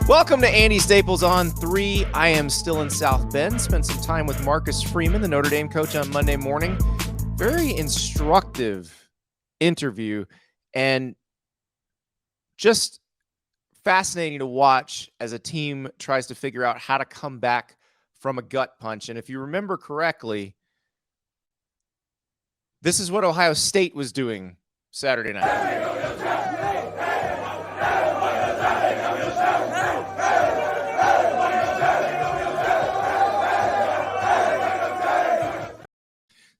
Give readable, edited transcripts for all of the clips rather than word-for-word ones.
Welcome to Andy Staples On3. I am still in South Bend. Spent some time with Marcus Freeman, the Notre Dame coach, on Monday morning. Very instructive interview and just fascinating to watch as a team tries to figure out how to come back from a gut punch. And if you remember correctly, this is what Ohio State was doing Saturday night.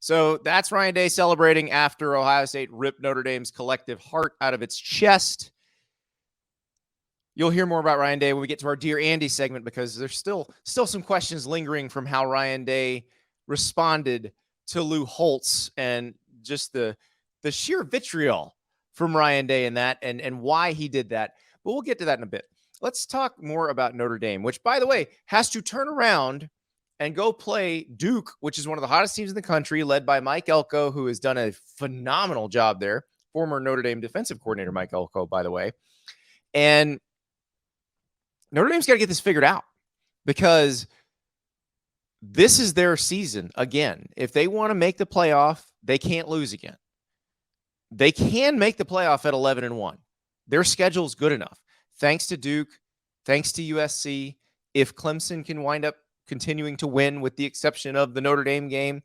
So that's Ryan Day celebrating after Ohio State ripped Notre Dame's collective heart out of its chest. You'll hear more about Ryan Day when we get to our Dear Andy segment, because there's still some questions lingering from how Ryan Day responded to Lou Holtz and just the sheer vitriol from Ryan Day in that and why he did that. But we'll get to that in a bit. Let's talk more about Notre Dame, which, by the way, has to turn around and go play Duke, which is one of the hottest teams in the country, led by Mike Elko, who has done a phenomenal job there. Former Notre Dame defensive coordinator Mike Elko, by the way. And Notre Dame's got to get this figured out, because this is their season again. If they want to make the playoff, they can't lose again. They can make the playoff at 11-1. Their schedule's good enough. Thanks to Duke, thanks to USC. If Clemson can wind up continuing to win, with the exception of the Notre Dame game,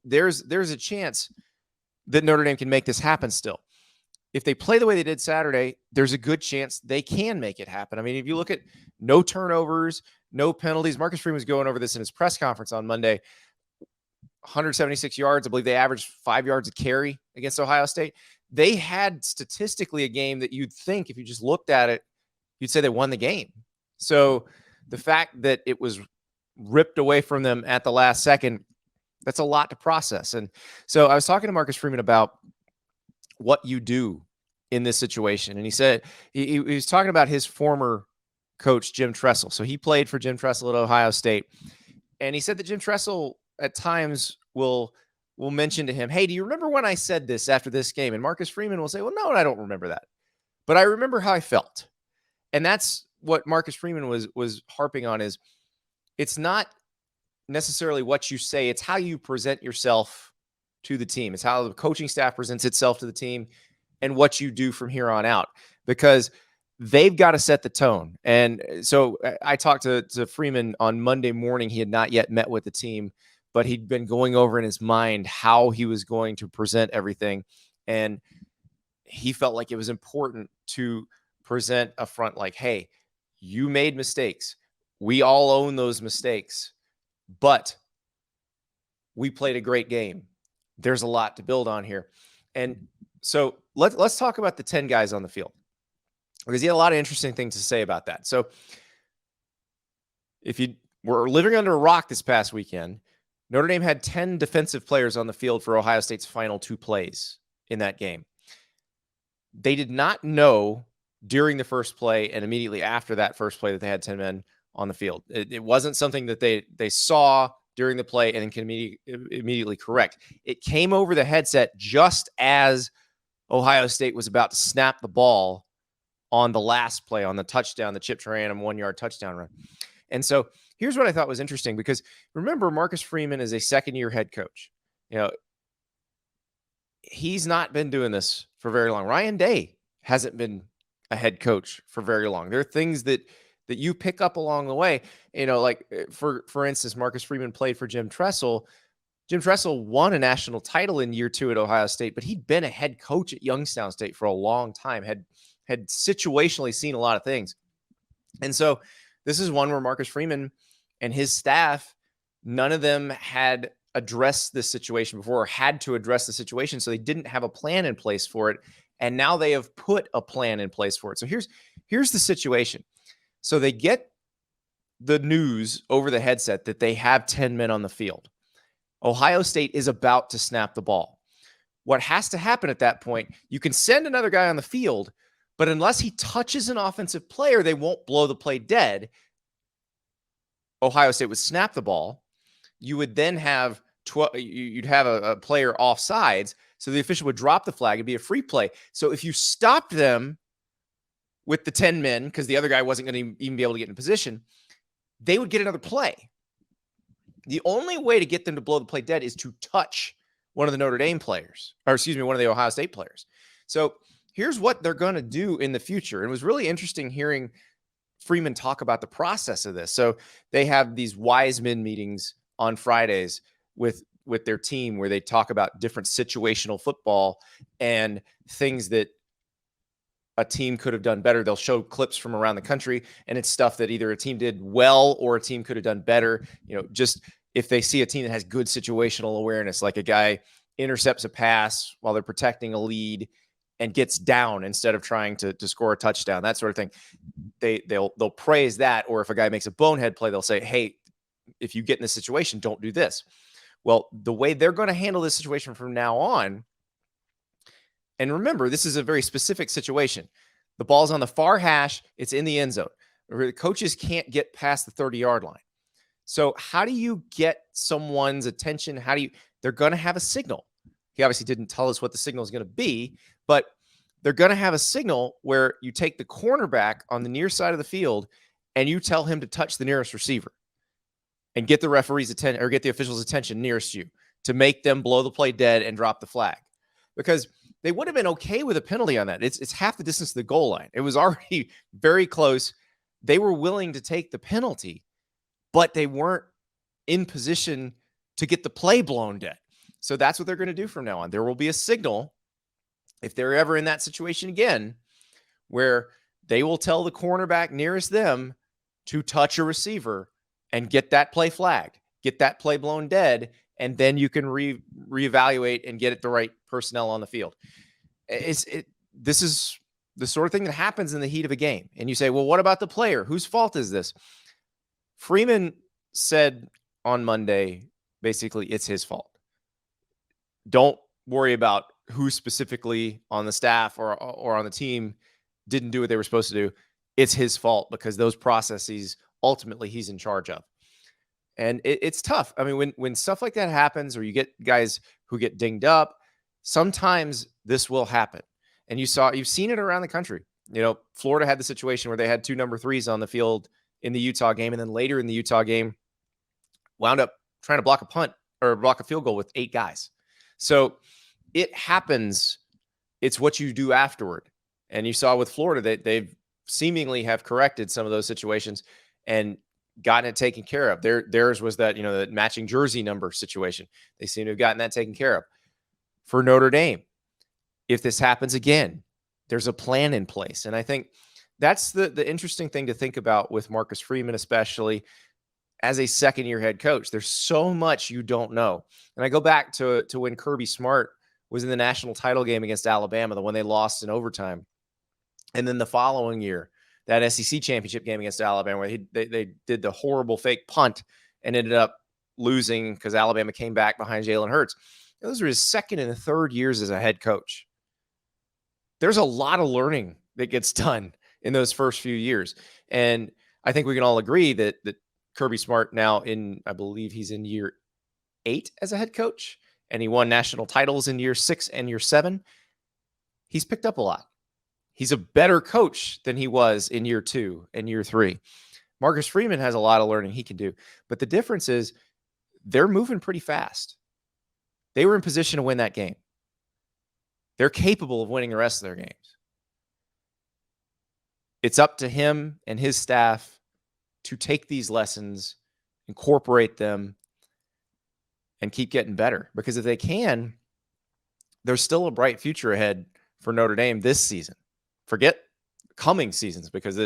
there's a chance that Notre Dame can make this happen still. If they play the way they did Saturday, there's a good chance they can make it happen. I mean, if you look at no turnovers, no penalties, Marcus Freeman was going over this in his press conference on Monday, 176 yards. I believe they averaged 5 yards a carry against Ohio State. They had statistically a game that you'd think, if you just looked at it, you'd say they won the game. So the fact that it was ripped away from them at the last second, that's a lot to process. And so I was talking to Marcus Freeman about what you do in this situation. And he said, he was talking about his former coach, Jim Tressel. So he played for Jim Tressel at Ohio State. And he said that Jim Tressel at times will mention to him, hey, do you remember when I said this after this game? And Marcus Freeman will say, well, no, I don't remember that, but I remember how I felt. And that's what Marcus Freeman was harping on, is it's not necessarily what you say, it's how you present yourself to the team. It's how the coaching staff presents itself to the team and what you do from here on out, because they've got to set the tone. And so I talked to Freeman on Monday morning. He had not yet met with the team, but he'd been going over in his mind how he was going to present everything. And he felt like it was important to present a front like, hey, you made mistakes. We all own those mistakes, but we played a great game. There's a lot to build on here. And so let's talk about the 10 guys on the field, because he had a lot of interesting things to say about that. So if you were living under a rock this past weekend, Notre Dame had 10 defensive players on the field for Ohio State's final 2 plays in that game. They did not know during the first play and immediately after that first play that they had 10 men on the field. It wasn't something that they saw during the play and then can immediately correct. It came over the headset just as Ohio State was about to snap the ball on the last play, on the touchdown, the Chip Trayanum 1-yard touchdown run. And so here's what I thought was interesting, because remember, Marcus Freeman is a second-year head coach. You know, he's not been doing this for very long. Ryan Day hasn't been a head coach for very long. There are things that you pick up along the way. You know, like for instance, Marcus Freeman played for Jim Tressel. Jim Tressel won a national title in year 2 at Ohio State, but he'd been a head coach at Youngstown State for a long time, had situationally seen a lot of things. And so this is one where Marcus Freeman and his staff, none of them had addressed this situation before, or had to address the situation. So they didn't have a plan in place for it. And now they have put a plan in place for it. So here's the situation. So they get the news over the headset that they have 10 men on the field. Ohio State is about to snap the ball. What has to happen at that point, you can send another guy on the field, but unless he touches an offensive player, they won't blow the play dead. Ohio State would snap the ball. You would then have you'd have a player offsides, so the official would drop the flag. It'd be a free play. So if you stopped them with the 10 men, because the other guy wasn't going to even be able to get in position, they would get another play. The only way to get them to blow the play dead is to touch one of the Notre Dame players, or excuse me, one of the Ohio State players. So here's what they're going to do in the future. And it was really interesting hearing Freeman talk about the process of this. So they have these wise men meetings on Fridays with their team where they talk about different situational football and things that a team could have done better. They'll show clips from around the country, and it's stuff that either a team did well or a team could have done better. You know, just if they see a team that has good situational awareness, like a guy intercepts a pass while they're protecting a lead and gets down instead of trying to score a touchdown, that sort of thing. They'll praise that. Or if a guy makes a bonehead play, they'll say, hey, if you get in this situation, don't do this. Well, the way they're going to handle this situation from now on, and remember, this is a very specific situation. The ball's on the far hash. It's in the end zone. The coaches can't get past the 30-yard line. So how do you get someone's attention? They're going to have a signal. He obviously didn't tell us what the signal is going to be, but they're going to have a signal where you take the cornerback on the near side of the field and you tell him to touch the nearest receiver and get the referee's attention, or get the official's attention nearest you, to make them blow the play dead and drop the flag. Because they would have been okay with a penalty on that. It's half the distance to the goal line. It was already very close. They were willing to take the penalty, but they weren't in position to get the play blown dead. So that's what they're going to do from now on. There will be a signal, if they're ever in that situation again, where they will tell the cornerback nearest them to touch a receiver and get that play flagged, get that play blown dead, and then you can reevaluate and get it the right personnel on the field. This is the sort of thing that happens in the heat of a game. And you say, well, what about the player? Whose fault is this? Freeman said on Monday, basically, it's his fault. Don't worry about who specifically on the staff or on the team didn't do what they were supposed to do. It's his fault, because those processes, ultimately, he's in charge of. And it's tough. I mean, when stuff like that happens, or you get guys who get dinged up, sometimes this will happen. And you've seen it around the country. You know, Florida had the situation where they had 2 number 3s on the field in the Utah game, and then later in the Utah game, wound up trying to block a punt or block a field goal with 8 guys. So it happens. It's what you do afterward. And you saw with Florida that they've seemingly have corrected some of those situations and gotten it taken care of. Theirs was that, you know, the matching jersey number situation. They seem to have gotten that taken care of. For Notre Dame, if this happens again, there's a plan in place. And I think that's the interesting thing to think about with Marcus Freeman, especially as a second-year head coach. There's so much you don't know. And I go back to when Kirby Smart was in the national title game against Alabama, the one they lost in overtime. And then the following year, that SEC championship game against Alabama, where they did the horrible fake punt and ended up losing because Alabama came back behind Jalen Hurts. Those were his second and third years as a head coach. There's a lot of learning that gets done in those first few years. And I think we can all agree that Kirby Smart now I believe he's in year 8 as a head coach, and he won national titles in year 6 and year 7. He's picked up a lot. He's a better coach than he was in year 2 and year 3. Marcus Freeman has a lot of learning he can do. But the difference is they're moving pretty fast. They were in position to win that game. They're capable of winning the rest of their games. It's up to him and his staff to take these lessons, incorporate them, and keep getting better. Because if they can, there's still a bright future ahead for Notre Dame this season. Forget coming seasons, because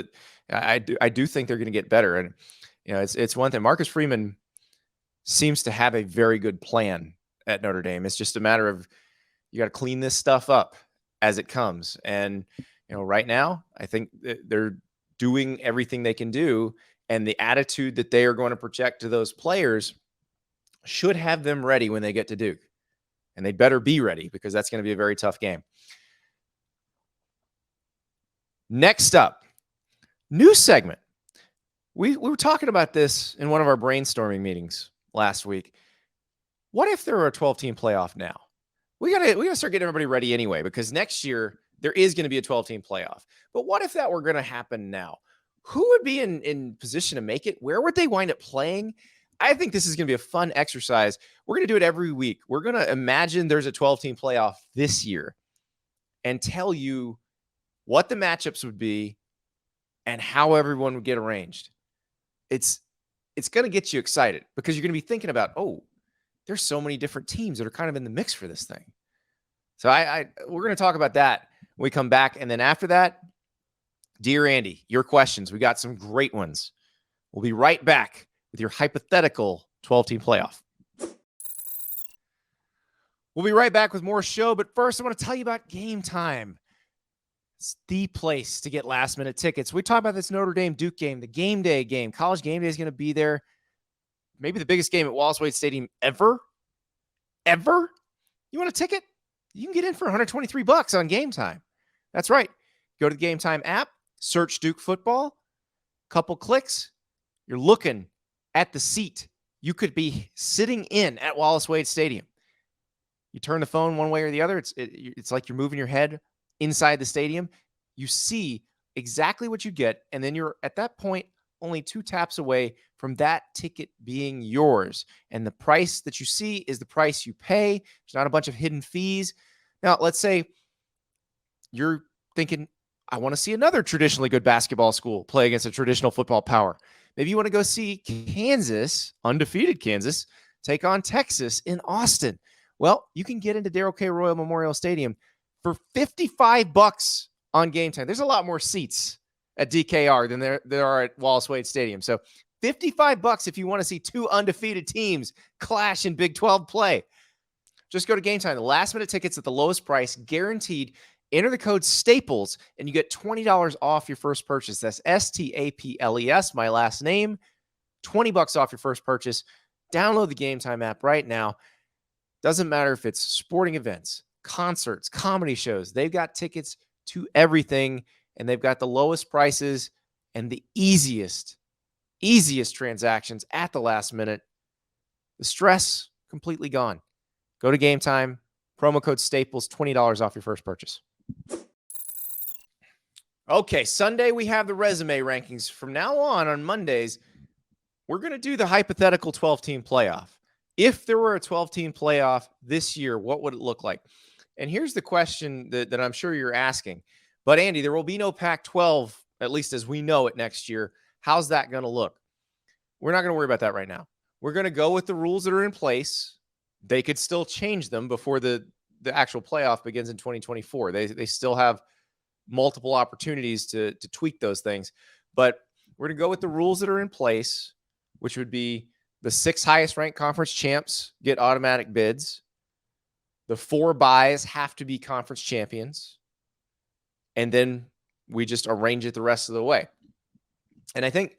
I do think they're going to get better. And you know, it's one thing. Marcus Freeman seems to have a very good plan at Notre Dame. It's just a matter of, you got to clean this stuff up as it comes. And you know, right now, I think they're doing everything they can do, and the attitude that they are going to project to those players should have them ready when they get to Duke. And they better be ready, because that's going to be a very tough game. Next up, new segment. We were talking about this in one of our brainstorming meetings last week. What if there were a 12-team playoff now? We gotta start getting everybody ready anyway, because next year there is going to be a 12-team playoff. But what if that were going to happen now? Who would be in position to make it? Where would they wind up playing? I think this is going to be a fun exercise. We're going to do it every week. We're going to imagine there's a 12-team playoff this year and tell you what the matchups would be and how everyone would get arranged. It's going to get you excited because you're going to be thinking about, oh, there's so many different teams that are kind of in the mix for this thing. So we're going to talk about that when we come back. And then after that, Dear Andy, your questions. We got some great ones. We'll be right back with your hypothetical 12-team playoff. We'll be right back with more show, but first I want to tell you about Game Time. It's the place to get last-minute tickets. We talk about this Notre Dame Duke game, the game day game. College game day is going to be there. Maybe the biggest game at Wallace Wade Stadium ever. Ever? You want a ticket? You can get in for $123 on Game Time. That's right. Go to the Game Time app, search Duke football, couple clicks, you're looking at the seat you could be sitting in at Wallace Wade Stadium. You turn the phone one way or the other, it's like you're moving your head inside the stadium. You see exactly what you get, and then you're at that point only 2 taps away from that ticket being yours. And the price that you see is the price you pay. There's not a bunch of hidden fees. Now, let's say you're thinking, I want to see another traditionally good basketball school play against a traditional football power. Maybe you want to go see Kansas, undefeated Kansas, take on Texas in Austin. Well, you can get into Darrell K. Royal Memorial Stadium for $55 on Game Time. There's a lot more seats at DKR than there are at Wallace Wade Stadium. So $55 if you want to see 2 undefeated teams clash in Big 12 play. Just go to Game Time. The last-minute tickets at the lowest price, guaranteed. Enter the code STAPLES, and you get $20 off your first purchase. That's STAPLES, my last name. $20 off your first purchase. Download the Game Time app right now. Doesn't matter if it's sporting events, concerts, comedy shows. They've got tickets to everything, and they've got the lowest prices and the easiest transactions at the last minute. The stress completely gone. Go to Game Time. Promo code STAPLES, $20 off your first purchase. Okay, Sunday we have the resume rankings. From now on Mondays, we're going to do the hypothetical 12-team playoff. If there were a 12-team playoff this year, what would it look like? And here's the question that I'm sure you're asking. But Andy, there will be no Pac-12, at least as we know it next year. How's that going to look? We're not going to worry about that right now. We're going to go with the rules that are in place. They could still change them before the actual playoff begins in 2024. They still have multiple opportunities to tweak those things. But we're going to go with the rules that are in place, which would be the 6 highest ranked conference champs get automatic bids. The 4 byes have to be conference champions. And then we just arrange it the rest of the way. And I think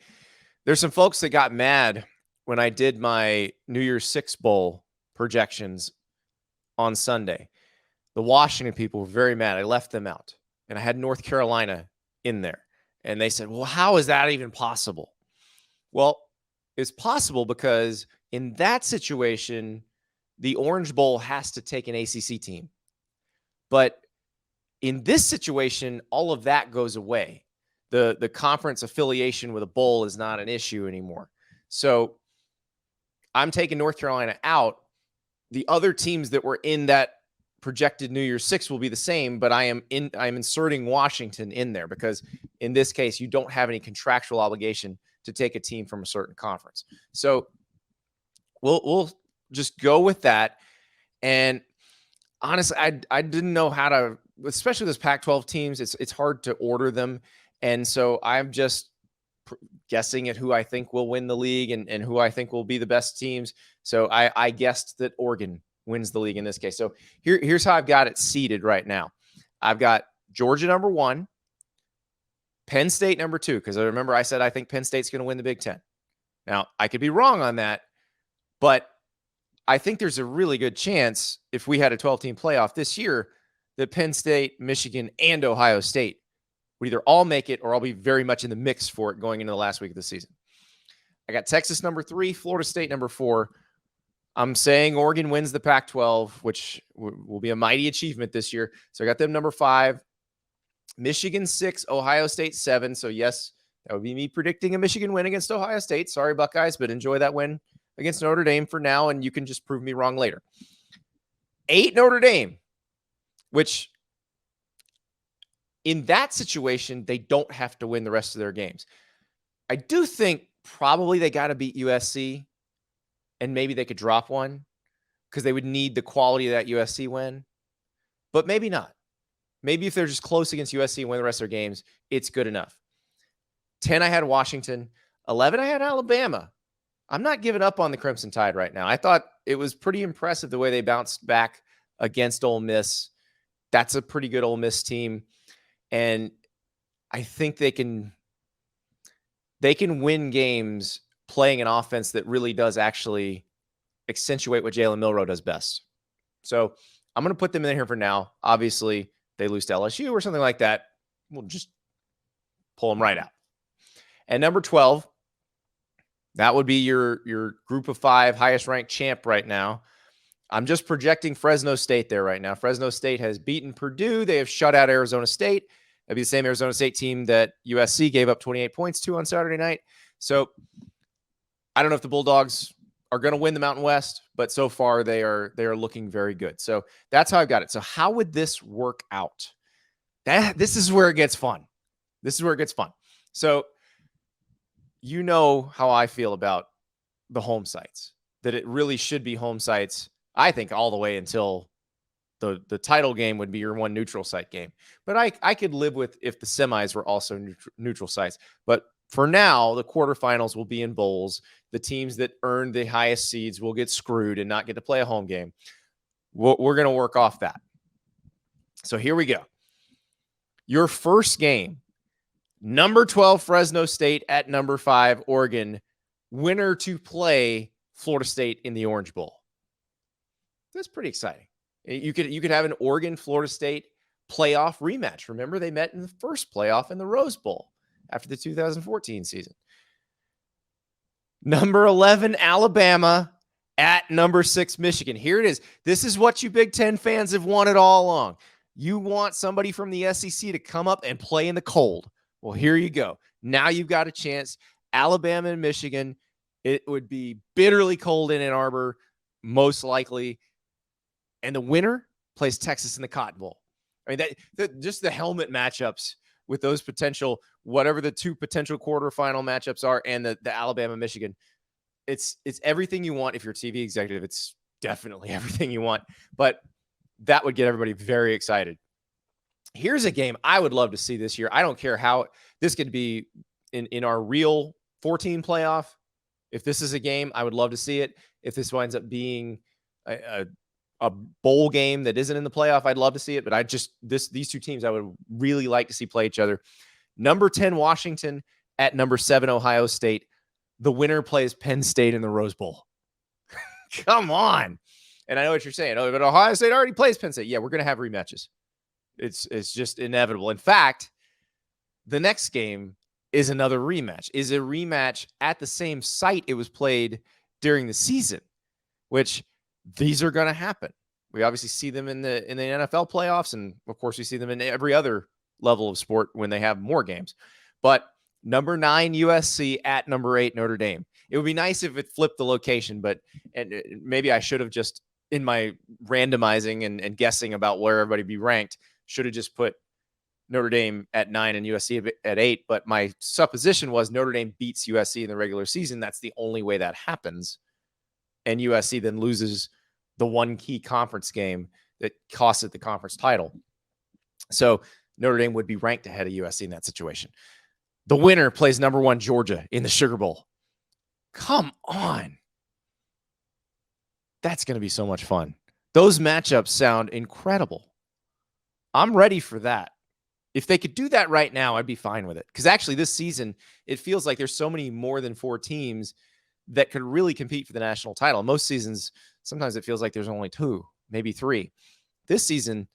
there's some folks that got mad when I did my New Year's Six Bowl projections on Sunday. The Washington people were very mad. I left them out. And I had North Carolina in there. And they said, well, how is that even possible? Well, it's possible because in that situation, the Orange Bowl has to take an ACC team. But in this situation, all of that goes away. The conference affiliation with a bowl is not an issue anymore. So I'm taking North Carolina out. The other teams that were in that projected New Year's Six will be the same, but I'm inserting Washington in there because in this case, you don't have any contractual obligation to take a team from a certain conference. So we'll just go with that. And honestly, I didn't know how to, especially those Pac-12 teams, it's hard to order them. And so I'm just guessing at who I think will win the league and who I think will be the best teams. So I guessed that Oregon wins the league in this case. So here's how I've got it seeded right now. I've got Georgia number 1, Penn State number 2, because I remember I said I think Penn State's going to win the Big Ten. Now, I could be wrong on that, but I think there's a really good chance if we had a 12-team playoff this year that Penn State, Michigan, and Ohio State would either all make it or I'll be very much in the mix for it going into the last week of the season. I got Texas number 3, Florida State number 4. I'm saying Oregon wins the Pac-12, which will be a mighty achievement this year. So I got them number 5. Michigan 6, Ohio State 7. So, yes, that would be me predicting a Michigan win against Ohio State. Sorry, Buckeyes, but enjoy that win against Notre Dame for now, and you can just prove me wrong later. 8, Notre Dame, which in that situation, they don't have to win the rest of their games. I do think probably they got to beat USC, and maybe they could drop one because they would need the quality of that USC win, but maybe not. Maybe if they're just close against USC and win the rest of their games, it's good enough. 10, I had Washington. 11, I had Alabama. I'm not giving up on the Crimson Tide right now. I thought it was pretty impressive the way they bounced back against Ole Miss. That's a pretty good Ole Miss team. And I think they can win games playing an offense that really does actually accentuate what Jalen Milroe does best. So I'm going to put them in here for now. Obviously, they lose to LSU or something like that, we'll just pull them right out. And number 12, that would be your group of 5 highest ranked champ right now. I'm just projecting Fresno State there right now. Fresno State has beaten Purdue. They have shut out Arizona State. That'd be the same Arizona State team that USC gave up 28 points to on Saturday night. So I don't know if the Bulldogs are going to win the Mountain West, but so far they are looking very good. So that's how I've got it. So how would this work out? This is where it gets fun. So you know how I feel about the home sites, that it really should be home sites, I think, all the way until the title game would be your one neutral site game. But I could live with if the semis were also neutral sites. But for now, the quarterfinals will be in bowls. The teams that earn the highest seeds will get screwed and not get to play a home game. We're going to work off that. So here we go. Your first game, number 12, Fresno State at number 5, Oregon, winner to play Florida State in the Orange Bowl. That's pretty exciting. You could have an Oregon-Florida State playoff rematch. Remember, they met in the first playoff in the Rose Bowl after the 2014 season. Number 11, Alabama at number 6, Michigan. Here it is. This is what you Big Ten fans have wanted all along. You want somebody from the SEC to come up and play in the cold. Well, here you go. Now you've got a chance. Alabama and Michigan. It would be bitterly cold in Ann Arbor, most likely. And the winner plays Texas in the Cotton Bowl. I mean, just the helmet matchups with those potential, whatever the 2 potential quarterfinal matchups are, and the Alabama-Michigan. It's everything you want if you're a TV executive. It's definitely everything you want. But that would get everybody very excited. Here's a game I would love to see this year. I don't care how this could be in our real 14 playoff. If this is a game, I would love to see it. If this winds up being a bowl game that isn't in the playoff, I'd love to see it. But these 2 teams I would really like to see play each other. Number 10, Washington at number 7, Ohio State. The winner plays Penn State in the Rose Bowl. Come on. And I know what you're saying. Oh, but Ohio State already plays Penn State. Yeah, we're going to have rematches. It's just inevitable. In fact, the next game is another rematch. Is a rematch at the same site it was played during the season, which these are going to happen. We obviously see them in the NFL playoffs, and of course we see them in every other level of sport when they have more games. But number 9 USC at number 8 Notre Dame. It would be nice if it flipped the location, but maybe I should have just, in my randomizing and guessing about where everybody be ranked, should have just put Notre Dame at 9 and USC at 8. But my supposition was Notre Dame beats USC in the regular season. That's the only way that happens. And USC then loses the one key conference game that costs it the conference title. So Notre Dame would be ranked ahead of USC in that situation. The winner plays number 1 Georgia in the Sugar Bowl. Come on. That's going to be so much fun. Those matchups sound incredible. I'm ready for that. If they could do that right now, I'd be fine with it. Because actually this season, it feels like there's so many more than 4 teams that could really compete for the national title. Most seasons, sometimes it feels like there's only 2, maybe 3. This season,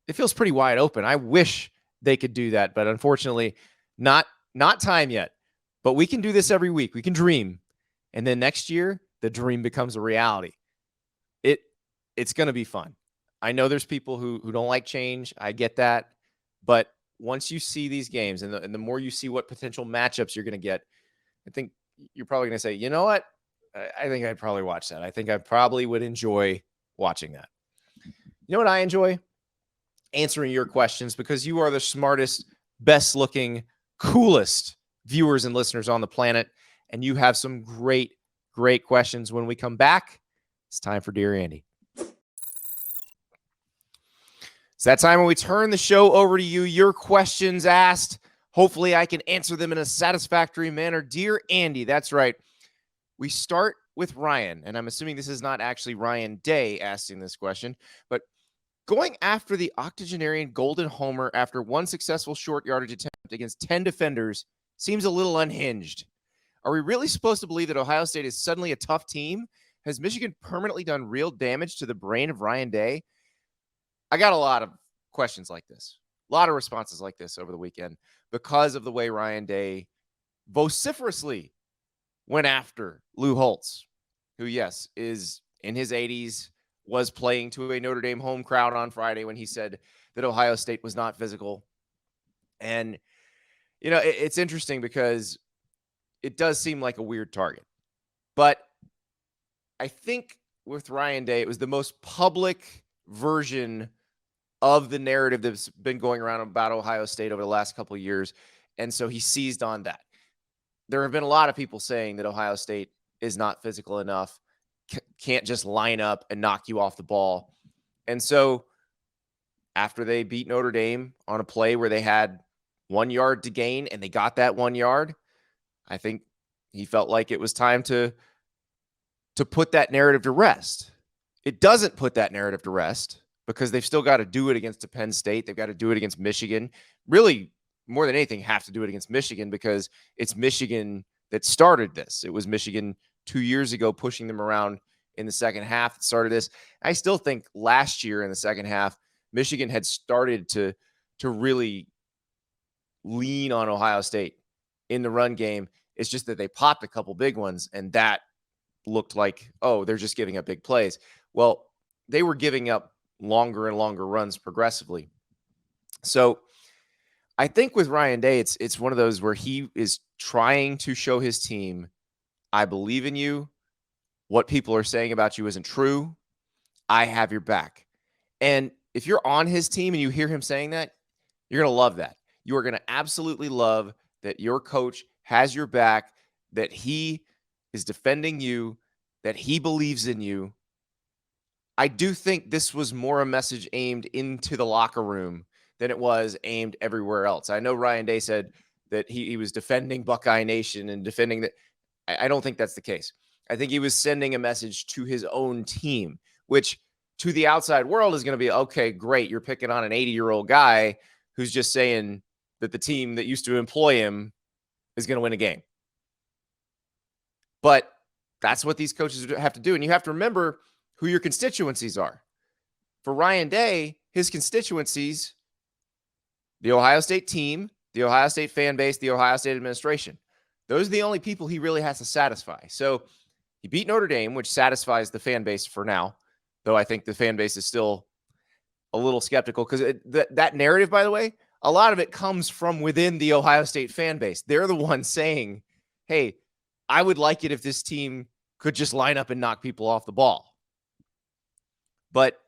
it feels pretty wide open. I wish they could do that, but unfortunately, not time yet. But we can do this every week. We can dream. And then next year, the dream becomes a reality. It's going to be fun. I know there's people who don't like change. I get that. But once you see these games and the more you see what potential matchups you're going to get, I think you're probably going to say, you know what? I think I'd probably watch that. I think I probably would enjoy watching that. You know what I enjoy? Answering your questions, because you are the smartest, best looking, coolest viewers and listeners on the planet. And you have some great, great questions. When we come back, it's time for Dear Andy. It's that time when we turn the show over to you. Your questions asked. Hopefully I can answer them in a satisfactory manner. Dear Andy, that's right. We start with Ryan, and I'm assuming this is not actually Ryan Day asking this question, but going after the octogenarian golden homer after one successful short yardage attempt against 10 defenders seems a little unhinged. Are we really supposed to believe that Ohio State is suddenly a tough team? Has Michigan permanently done real damage to the brain of Ryan Day? I got a lot of questions like this, a lot of responses like this over the weekend because of the way Ryan Day vociferously went after Lou Holtz, who, yes, is in his 80s, was playing to a Notre Dame home crowd on Friday when he said that Ohio State was not physical. And, you know, it's interesting because it does seem like a weird target. But I think with Ryan Day, it was the most public version of the narrative that's been going around about Ohio State over the last couple of years. And so he seized on that. There have been a lot of people saying that Ohio State is not physical enough, can't just line up and knock you off the ball. And so after they beat Notre Dame on a play where they had 1 yard to gain and they got that 1 yard, I think he felt like it was time to put that narrative to rest. It doesn't put that narrative to rest because they've still got to do it against Penn State. They've got to do it against Michigan. Really, more than anything, have to do it against Michigan because it's Michigan that started this. It was Michigan 2 years ago pushing them around in the second half that started this. I still think last year in the second half, Michigan had started to really lean on Ohio State in the run game. It's just that they popped a couple big ones, and that looked like, oh, they're just giving up big plays. Well, they were giving up longer and longer runs progressively. So I think with Ryan Day, it's one of those where he is trying to show his team, I believe in you. What people are saying about you isn't true. I have your back. And if you're on his team and you hear him saying that, you're going to love that. You are going to absolutely love that your coach has your back, that he is defending you, that he believes in you. I do think this was more a message aimed into the locker room than it was aimed everywhere else. I know Ryan Day said that he was defending Buckeye Nation and defending that. I don't think that's the case. I think he was sending a message to his own team, which to the outside world is going to be, okay, great. You're picking on an 80-year-old guy who's just saying that the team that used to employ him is going to win a game. But that's what these coaches have to do. And you have to remember who your constituencies are. For Ryan Day, his constituencies, the Ohio State team, the Ohio State fan base, the Ohio State administration. Those are the only people he really has to satisfy. So he beat Notre Dame, which satisfies the fan base for now, though I think the fan base is still a little skeptical because that narrative, by the way, a lot of it comes from within the Ohio State fan base. They're the ones saying, hey, I would like it if this team could just line up and knock people off the ball. But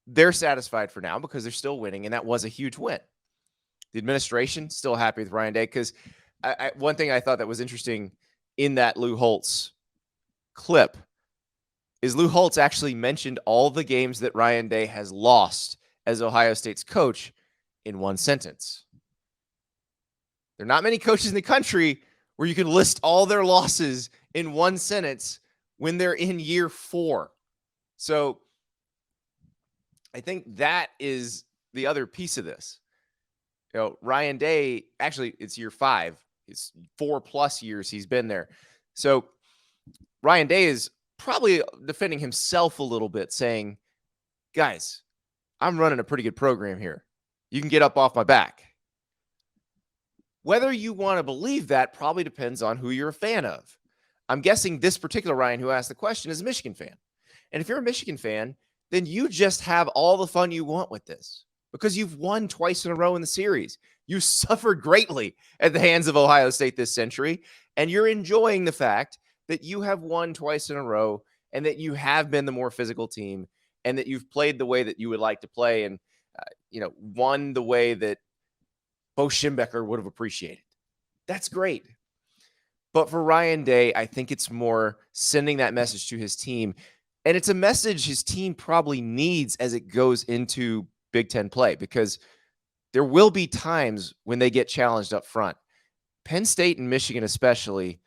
they're satisfied for now because they're still winning, and that was a huge win. The administration still happy with Ryan Day because one thing I thought that was interesting in that Lou Holtz clip is Lou Holtz actually mentioned all the games that Ryan Day has lost as Ohio State's coach in one sentence. There are not many coaches in the country where you can list all their losses in one sentence when they're in year 4. So I think that is the other piece of this. You know, Ryan Day, actually, it's year 5. It's 4+ years he's been there. So Ryan Day is probably defending himself a little bit, saying, guys, I'm running a pretty good program here. You can get up off my back. Whether you want to believe that probably depends on who you're a fan of. I'm guessing this particular Ryan who asked the question is a Michigan fan. And if you're a Michigan fan, then you just have all the fun you want with this. because you've won twice in a row in the series. You suffered greatly at the hands of Ohio State this century, and you're enjoying the fact that you have won twice in a row and that you have been the more physical team and that you've played the way that you would like to play and, won the way that Bo Schembechler would have appreciated. That's great. But for Ryan Day, I think it's more sending that message to his team. And it's a message his team probably needs as it goes into Big Ten play, because there will be times when they get challenged up front. Penn State and Michigan especially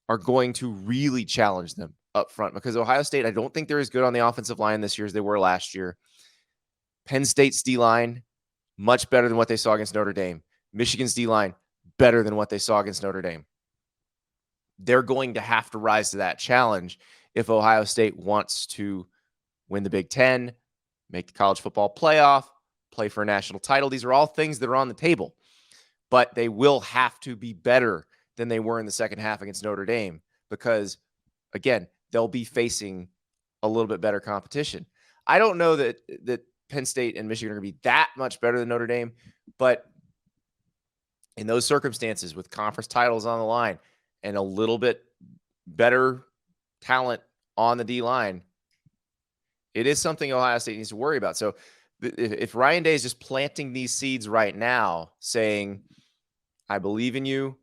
are going to really challenge them up front, because Ohio State, I don't think they're as good on the offensive line this year as they were last year. Penn State's D-line, much better than what they saw against Notre Dame. Michigan's D-line, better than what they saw against Notre Dame. They're going to have to rise to that challenge if Ohio State wants to win the Big Ten, make the college football playoff, play for a national title. These are all things that are on the table, but they will have to be better than they were in the second half against Notre Dame, because, again, they'll be facing a little bit better competition. I don't know that Penn State and Michigan are going to be that much better than Notre Dame, but in those circumstances with conference titles on the line and a little bit better talent on the D-line, it is something Ohio State needs to worry about. So if Ryan Day is just planting these seeds right now, saying, I believe in you,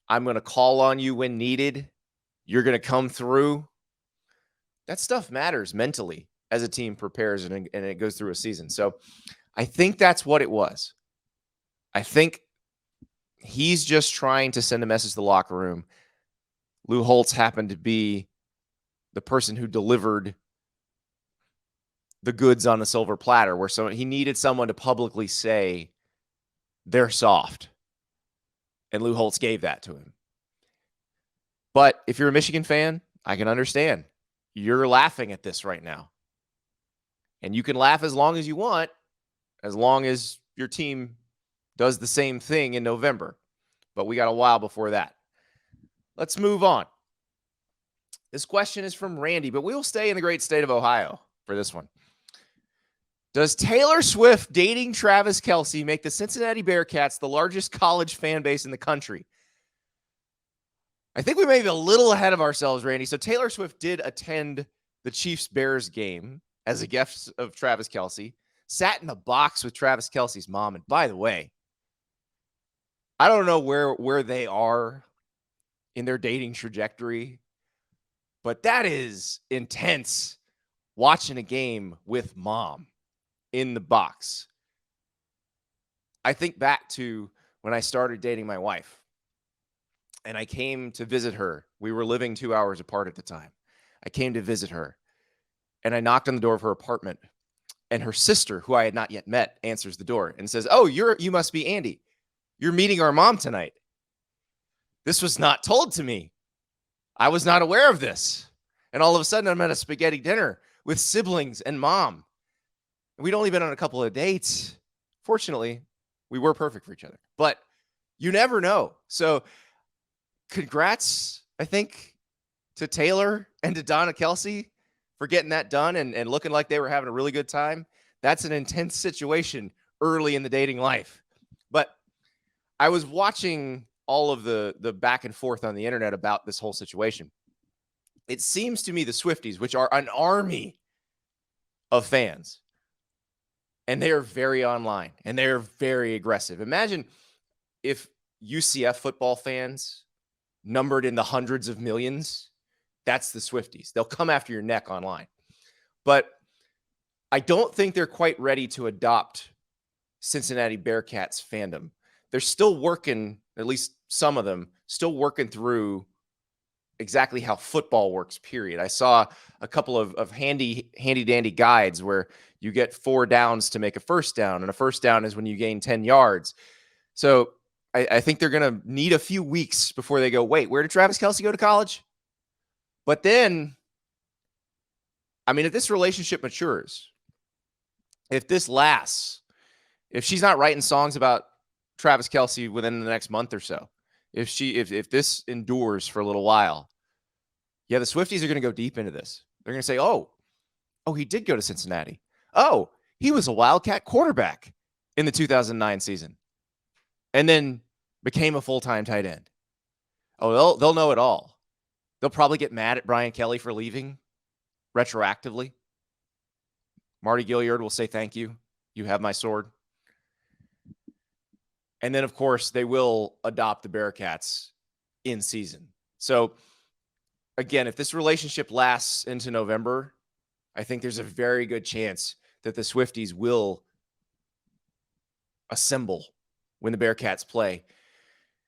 I'm going to call on you when needed, you're going to come through, that stuff matters mentally as a team prepares and it goes through a season. So I think that's what it was. I think he's just trying to send a message to the locker room. Lou Holtz happened to be the person who delivered the goods on a silver platter, where he needed someone to publicly say they're soft. And Lou Holtz gave that to him. But if you're a Michigan fan, I can understand. You're laughing at this right now. And you can laugh as long as you want, as long as your team does the same thing in November. But we got a while before that. Let's move on. This question is from Randy, but we will stay in the great state of Ohio for this one. Does Taylor Swift dating Travis Kelce make the Cincinnati Bearcats the largest college fan base in the country? I think we may be a little ahead of ourselves, Randy. So Taylor Swift did attend the Chiefs-Bears game as a guest of Travis Kelce, sat in the box with Travis Kelce's mom. And by the way, I don't know where they are in their dating trajectory, but that is intense, watching a game with mom in the box. I think back to when I started dating my wife and I came to visit her. We were living 2 hours apart at the time. I came to visit her and I knocked on the door of her apartment, and her sister, who I had not yet met, answers the door and says, "Oh, you must be Andy. You're meeting our mom tonight." This was not told to me. I was not aware of this. And all of a sudden I'm at a spaghetti dinner with siblings and mom. We'd only been on a couple of dates. Fortunately, we were perfect for each other, but you never know. So congrats, I think, to Taylor and to Donna Kelce for getting that done and looking like they were having a really good time. That's an intense situation early in the dating life. But I was watching all of the back and forth on the internet about this whole situation. It seems to me the Swifties, which are an army of fans, and they are very online and they are very aggressive. Imagine if UCF football fans numbered in the hundreds of millions. That's the Swifties. They'll come after your neck online. But I don't think they're quite ready to adopt Cincinnati Bearcats fandom. They're still working, at least some of them, still working through exactly how football works, period. I saw a couple of handy dandy guides where you get 4 downs to make a first down, and a first down is when you gain 10 yards. So I think they're going to need a few weeks before they go, wait, where did Travis Kelce go to college? But then, I mean, if this relationship matures, if this lasts, if she's not writing songs about Travis Kelce within the next month or so, if this endures for a little while, yeah, the Swifties are going to go deep into this. They're going to say, oh, he did go to Cincinnati. Oh, He was a Wildcat quarterback in the 2009 season and then became a full-time tight end. Oh, they'll know it all. They'll probably get mad at Brian Kelly for leaving retroactively. Marty Gilliard will say, thank you. You have my sword. And then, of course, they will adopt the Bearcats in season. So, again, if this relationship lasts into November, I think there's a very good chance that the Swifties will assemble when the Bearcats play.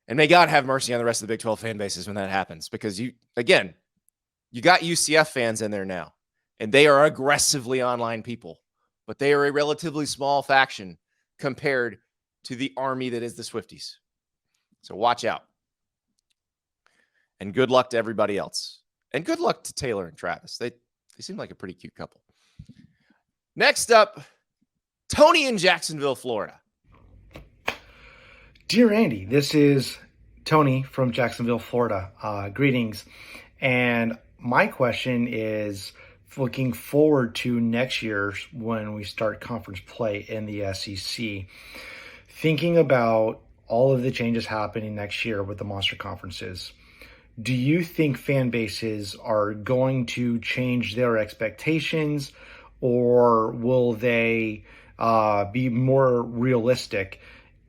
And may God have mercy on the rest of the Big 12 fan bases when that happens, because you got UCF fans in there now, and they are aggressively online people, but they are a relatively small faction compared to the army that is the Swifties. So watch out. And good luck to everybody else. And good luck to Taylor and Travis. They seem like a pretty cute couple. Next up, Tony in Jacksonville, Florida. Dear Andy, this is Tony from Jacksonville, Florida. Greetings. And my question is looking forward to next year when we start conference play in the SEC. Thinking about all of the changes happening next year with the monster conferences, do you think fan bases are going to change their expectations, or will they be more realistic,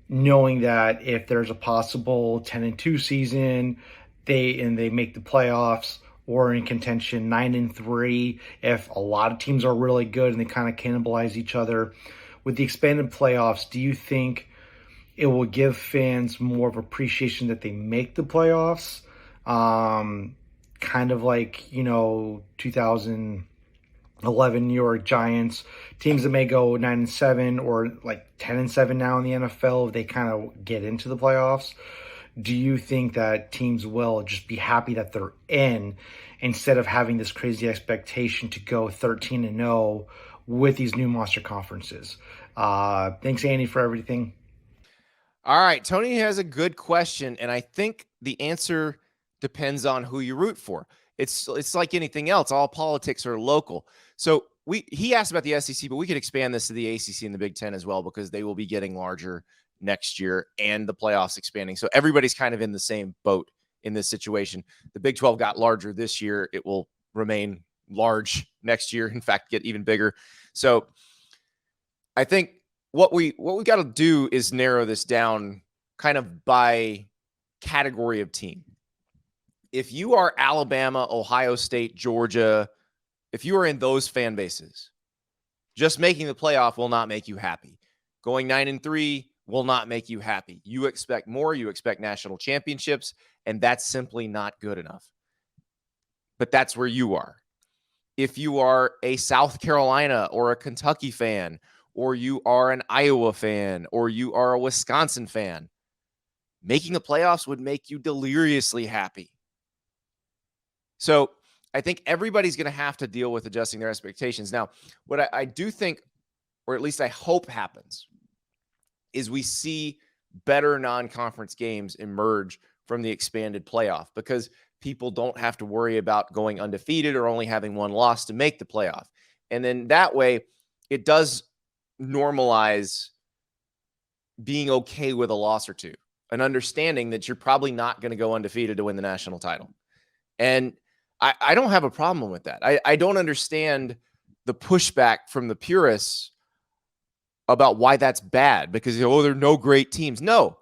knowing that if there's a possible 10-2 season, they make the playoffs, or in contention 9-3, if a lot of teams are really good and they kind of cannibalize each other? With the expanded playoffs, do you think it will give fans more of appreciation that they make the playoffs? Kind of like, 2011 New York Giants, teams that may go 9-7 or like 10-7 now in the NFL, they kind of get into the playoffs. Do you think that teams will just be happy that they're in instead of having this crazy expectation to go 13-0 with these new monster conferences? Thanks, Andy, for everything. All right, Tony has a good question, and I think the answer depends on who you root for. It's like anything else. All politics are local. So he asked about the SEC, but we could expand this to the ACC and the Big Ten as well, because they will be getting larger next year and the playoffs expanding. So everybody's kind of in the same boat in this situation. The Big 12 got larger this year. It will remain large next year. In fact, get even bigger. So I think what we got to do is narrow this down kind of by category of team. If you are Alabama, Ohio State, Georgia, if you are in those fan bases, just making the playoff will not make you happy. Going 9-3 will not make you happy. You expect more. You expect national championships, and that's simply not good enough. But that's where you are. If you are a South Carolina or a Kentucky fan, or you are an Iowa fan, or you are a Wisconsin fan, making the playoffs would make you deliriously happy. So I think everybody's going to have to deal with adjusting their expectations. Now, what I do think, or at least I hope happens, is we see better non-conference games emerge from the expanded playoff, because people don't have to worry about going undefeated or only having one loss to make the playoff. And then that way, it does normalize being okay with a loss or two, an understanding that you're probably not going to go undefeated to win the national title. And I don't have a problem with that. I don't understand the pushback from the purists about why that's bad, because, there are no great teams. No,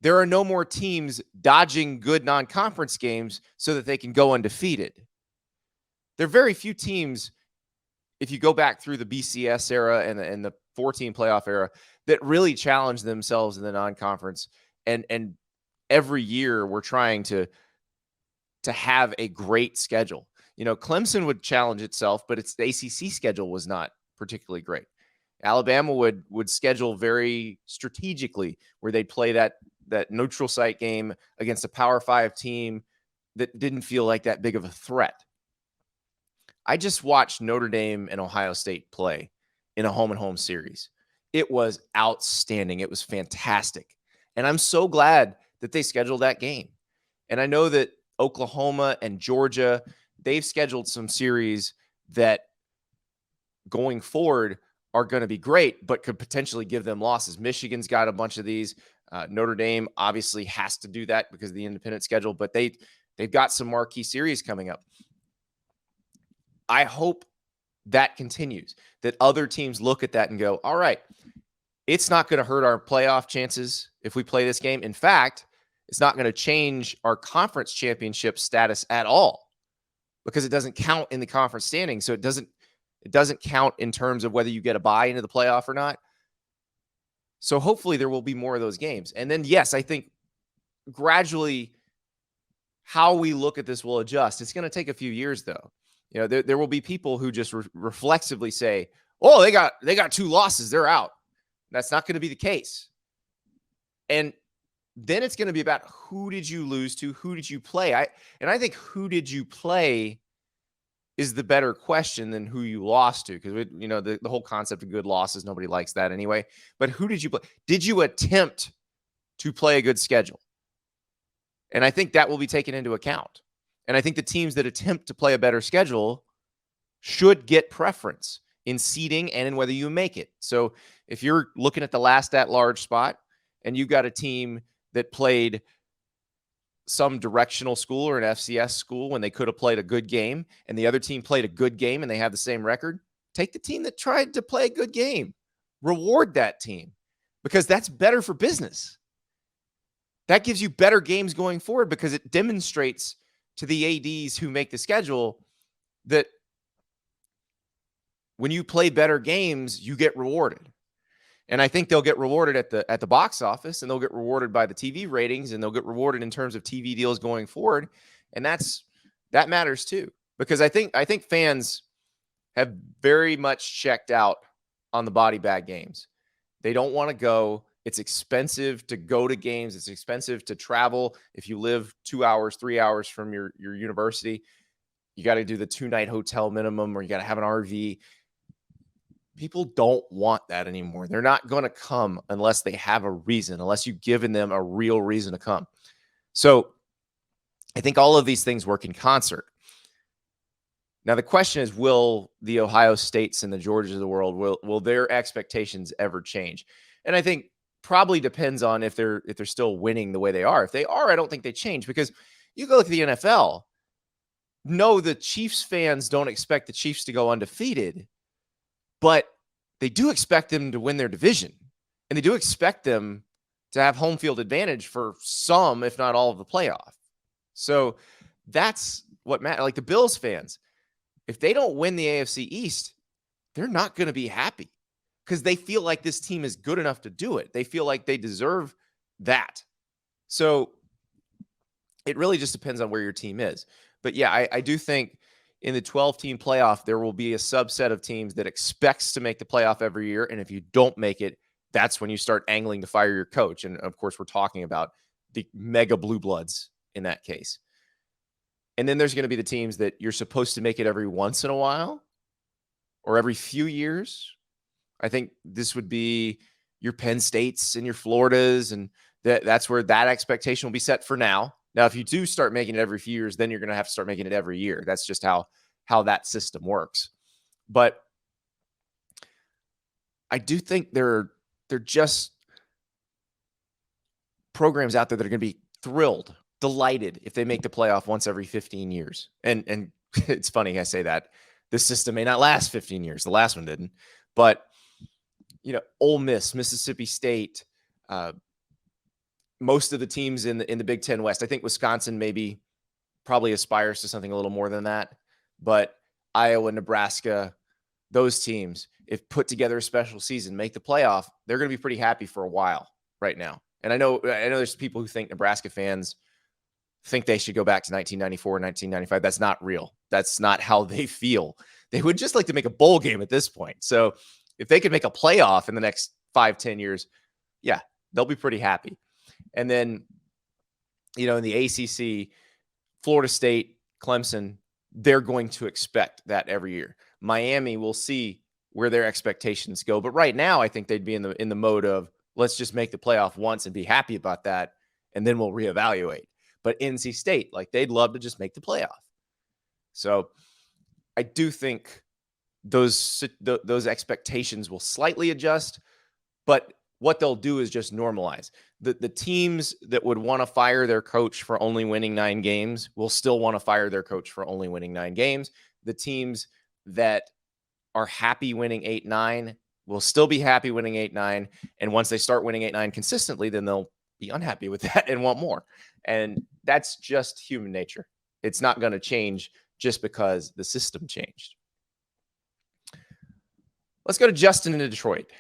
there are no more teams dodging good non-conference games so that they can go undefeated. There are very few teams, if you go back through the BCS era and the 14 playoff era, that really challenge themselves in the non-conference. And every year we're trying to have a great schedule. Clemson would challenge itself, but the ACC schedule was not particularly great. Alabama would schedule very strategically, where they'd play that neutral site game against a Power 5 team that didn't feel like that big of a threat. I just watched Notre Dame and Ohio State play in a home-and-home series. It was outstanding. It was fantastic. And I'm so glad that they scheduled that game. And I know that Oklahoma and Georgia, they've scheduled some series that going forward are going to be great, but could potentially give them losses. Michigan's got a bunch of these. Notre Dame obviously has to do that because of the independent schedule, but they've got some marquee series coming up. I hope that continues, that other teams look at that and go, all right, it's not going to hurt our playoff chances if we play this game. In fact, it's not going to change our conference championship status at all because it doesn't count in the conference standings. So it doesn't count in terms of whether you get a bye into the playoff or not. So hopefully there will be more of those games. And then, yes, I think gradually how we look at this will adjust. It's going to take a few years, though. You know, there will be people who just reflexively say, oh, they got 2 losses, they're out. That's not going to be the case. And then it's going to be about who did you lose to? Who did you play? I think who did you play is the better question than who you lost to, because the whole concept of good losses, nobody likes that anyway. But who did you play? Did you attempt to play a good schedule? And I think that will be taken into account. And I think the teams that attempt to play a better schedule should get preference in seeding and in whether you make it. So if you're looking at the last at-large spot and you've got a team that played some directional school or an FCS school when they could have played a good game, and the other team played a good game and they have the same record, take the team that tried to play a good game. Reward that team, because that's better for business. That gives you better games going forward because it demonstrates to the ADs who make the schedule that when you play better games, you get rewarded. And I think they'll get rewarded at the box office, and they'll get rewarded by the TV ratings, and they'll get rewarded in terms of TV deals going forward. And that matters too, because I think fans have very much checked out on the body bag games. They don't want to go. It's expensive to go to games. It's expensive to travel. If you live 2 hours, 3 hours from your university, you got to do the 2-night hotel minimum, or you got to have an RV. People don't want that anymore. They're not going to come unless they have a reason, unless you've given them a real reason to come. So I think all of these things work in concert. Now, the question is, will the Ohio States and the Georgias of the world, will their expectations ever change? And I think probably depends on if they're still winning the way they are. If they are, I don't think they change, because you go look at the NFL. No, the Chiefs fans don't expect the Chiefs to go undefeated, but they do expect them to win their division, and they do expect them to have home field advantage for some, if not all, of the playoff. So that's what matters. Like the Bills fans, if they don't win the AFC East, they're not going to be happy because they feel like this team is good enough to do it. They feel like they deserve that. So it really just depends on where your team is. But yeah, I do think in the 12-team playoff, there will be a subset of teams that expects to make the playoff every year. And if you don't make it, that's when you start angling to fire your coach. And of course, we're talking about the mega blue bloods in that case. And then there's going to be the teams that you're supposed to make it every once in a while or every few years. I think this would be your Penn States and your Floridas, and that's where that expectation will be set for now. Now, if you do start making it every few years, then you're going to have to start making it every year. That's just how that system works. But I do think they're just programs out there that are going to be thrilled, delighted if they make the playoff once every 15 years. And it's funny I say that. This system may not last 15 years. The last one didn't. But, Ole Miss, Mississippi State, most of the teams in the Big Ten West. I think Wisconsin probably aspires to something a little more than that. But Iowa, Nebraska, those teams, if put together a special season, make the playoff, they're going to be pretty happy for a while right now. And I know there's people who think Nebraska fans think they should go back to 1994, 1995. That's not real. That's not how they feel. They would just like to make a bowl game at this point. So if they could make a playoff in the next 5-10 years, yeah, they'll be pretty happy. And then, in the ACC, Florida State, Clemson, they're going to expect that every year. Miami, we'll see where their expectations go. But right now, I think they'd be in the mode of, let's just make the playoff once and be happy about that, and then we'll reevaluate. But NC State, they'd love to just make the playoff. So I do think those expectations will slightly adjust, but what they'll do is just normalize. The teams that would want to fire their coach for only winning 9 games will still want to fire their coach for only winning 9 games. The teams that are happy winning 8-9 will still be happy winning 8-9. And once they start winning 8-9 consistently, then they'll be unhappy with that and want more. And that's just human nature. It's not going to change just because the system changed. Let's go to Justin in Detroit.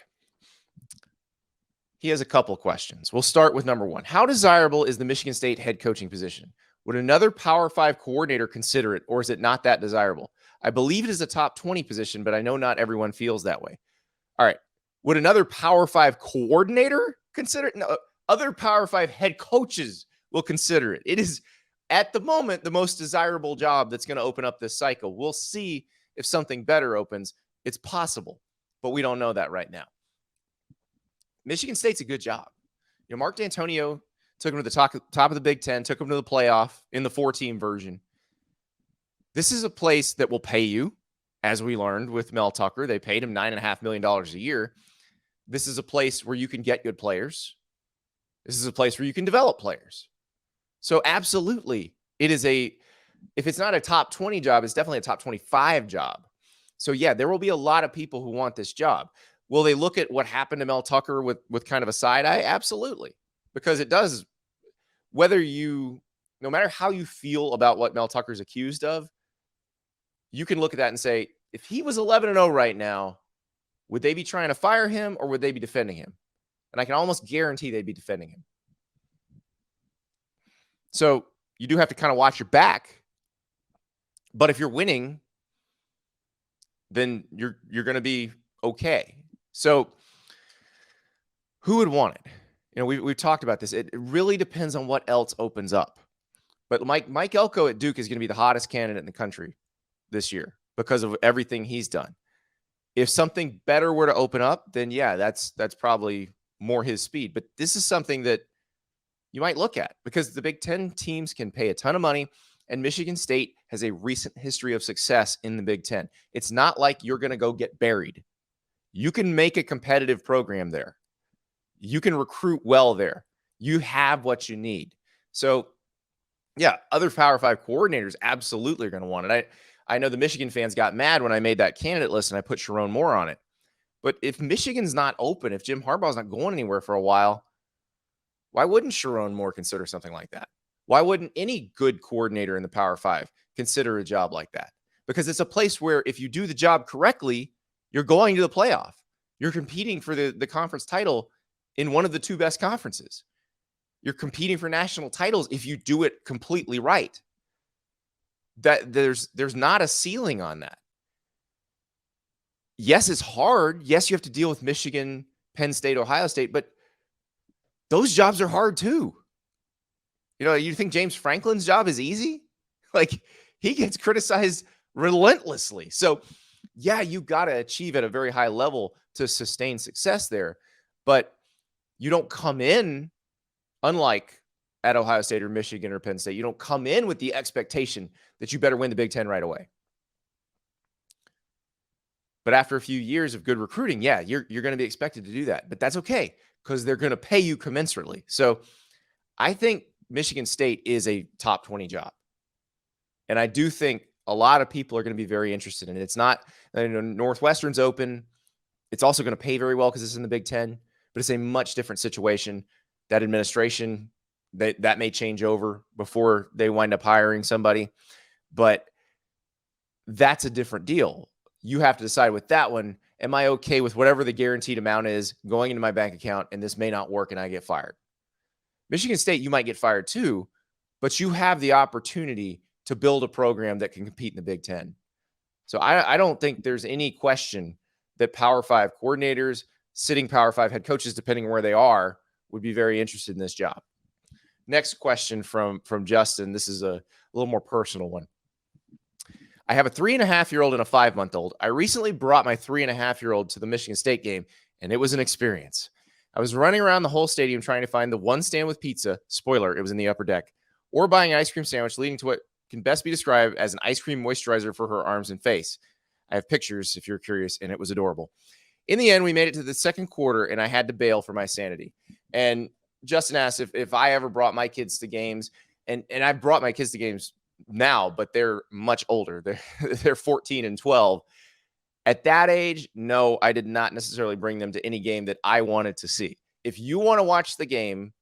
He has a couple of questions. We'll start with number 1. How desirable is the Michigan State head coaching position? Would another Power 5 coordinator consider it, or is it not that desirable? I believe it is a top 20 position, but I know not everyone feels that way. All right. Would another Power 5 coordinator consider it? No, other Power 5 head coaches will consider it. It is, at the moment, the most desirable job that's going to open up this cycle. We'll see if something better opens. It's possible, but we don't know that right now. Michigan State's a good job. You know, Mark D'Antonio took him to the top of the Big Ten, took him to the playoff in the 4-team version. This is a place that will pay you, as we learned with Mel Tucker. They paid him $9.5 million a year. This is a place where you can get good players. This is a place where you can develop players. So absolutely, it is if it's not a top 20 job, it's definitely a top 25 job. So yeah, there will be a lot of people who want this job. Will they look at what happened to Mel Tucker with kind of a side eye? Absolutely. Because it does, no matter how you feel about what Mel Tucker's accused of, you can look at that and say, if he was 11-0 right now, would they be trying to fire him or would they be defending him? And I can almost guarantee they'd be defending him. So you do have to kind of watch your back. But if you're winning, then you're going to be okay. So who would want it? You know, we've talked about this. It really depends on what else opens up. But Mike Elko at Duke is going to be the hottest candidate in the country this year because of everything he's done. If something better were to open up, then yeah, that's probably more his speed. But this is something that you might look at because the Big Ten teams can pay a ton of money, and Michigan State has a recent history of success in the Big Ten. It's not like you're going to go get buried. You can make a competitive program there. You can recruit well there. You have what you need. So, yeah, other Power 5 coordinators absolutely are going to want it. I know the Michigan fans got mad when I made that candidate list and I put Sharon Moore on it. But if Michigan's not open, if Jim Harbaugh's not going anywhere for a while, why wouldn't Sharon Moore consider something like that? Why wouldn't any good coordinator in the Power 5 consider a job like that? Because it's a place where if you do the job correctly, you're going to the playoff. You're competing for the conference title in one of the 2 best conferences. You're competing for national titles if you do it completely right. That there's not a ceiling on that. Yes, it's hard. Yes, you have to deal with Michigan, Penn State, Ohio State, but those jobs are hard too. You know, you think James Franklin's job is easy? Like, he gets criticized relentlessly. So, yeah, you got to achieve at a very high level to sustain success there. But you don't come in, unlike at Ohio State or Michigan or Penn State, you don't come in with the expectation that you better win the Big Ten right away. But after a few years of good recruiting, yeah, you're going to be expected to do that. But that's okay because they're going to pay you commensurately. So I think Michigan State is a top 20 job. And I do think a lot of people are going to be very interested in it. It's not, Northwestern's open. It's also going to pay very well because it's in the Big Ten, but it's a much different situation. That administration, that may change over before they wind up hiring somebody, but that's a different deal. You have to decide with that one, am I okay with whatever the guaranteed amount is going into my bank account and this may not work and I get fired? Michigan State, you might get fired too, but you have the opportunity to build a program that can compete in the Big Ten. So I don't think there's any question that Power 5 coordinators, sitting Power 5 head coaches, depending on where they are, would be very interested in this job. Next question from Justin. This is a little more personal one. I have a 3.5-year-old and a 5-month-old. I recently brought my 3.5-year-old to the Michigan State game, and it was an experience. I was running around the whole stadium trying to find the one stand with pizza. Spoiler, it was in the upper deck. Or buying an ice cream sandwich, leading to what can best be described as an ice cream moisturizer for her arms and face. I have pictures if you're curious, and it was adorable. In the end, we made it to the second quarter, and I had to bail for my sanity. And Justin asked if I ever brought my kids to games, and I brought my kids to games now, but they're much older. They're 14 and 12. At that age, no, I did not necessarily bring them to any game that I wanted to see. If you want to watch the game,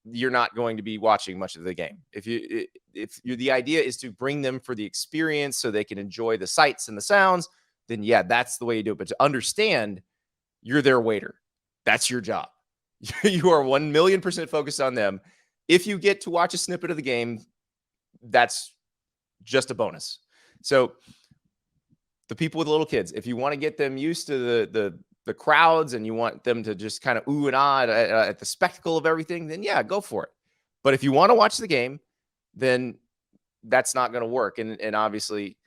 you're not going to be watching much of the game. If the idea is to bring them for the experience so they can enjoy the sights and the sounds, then yeah, that's the way you do it. But to understand, you're their waiter. That's your job. You are 1,000,000% focused on them. If you get to watch a snippet of the game, that's just a bonus. So the people with little kids, if you want to get them used to the crowds and you want them to just kind of ooh and ah at the spectacle of everything, then yeah, go for it. But if you want to watch the game, then that's not going to work. And obviously,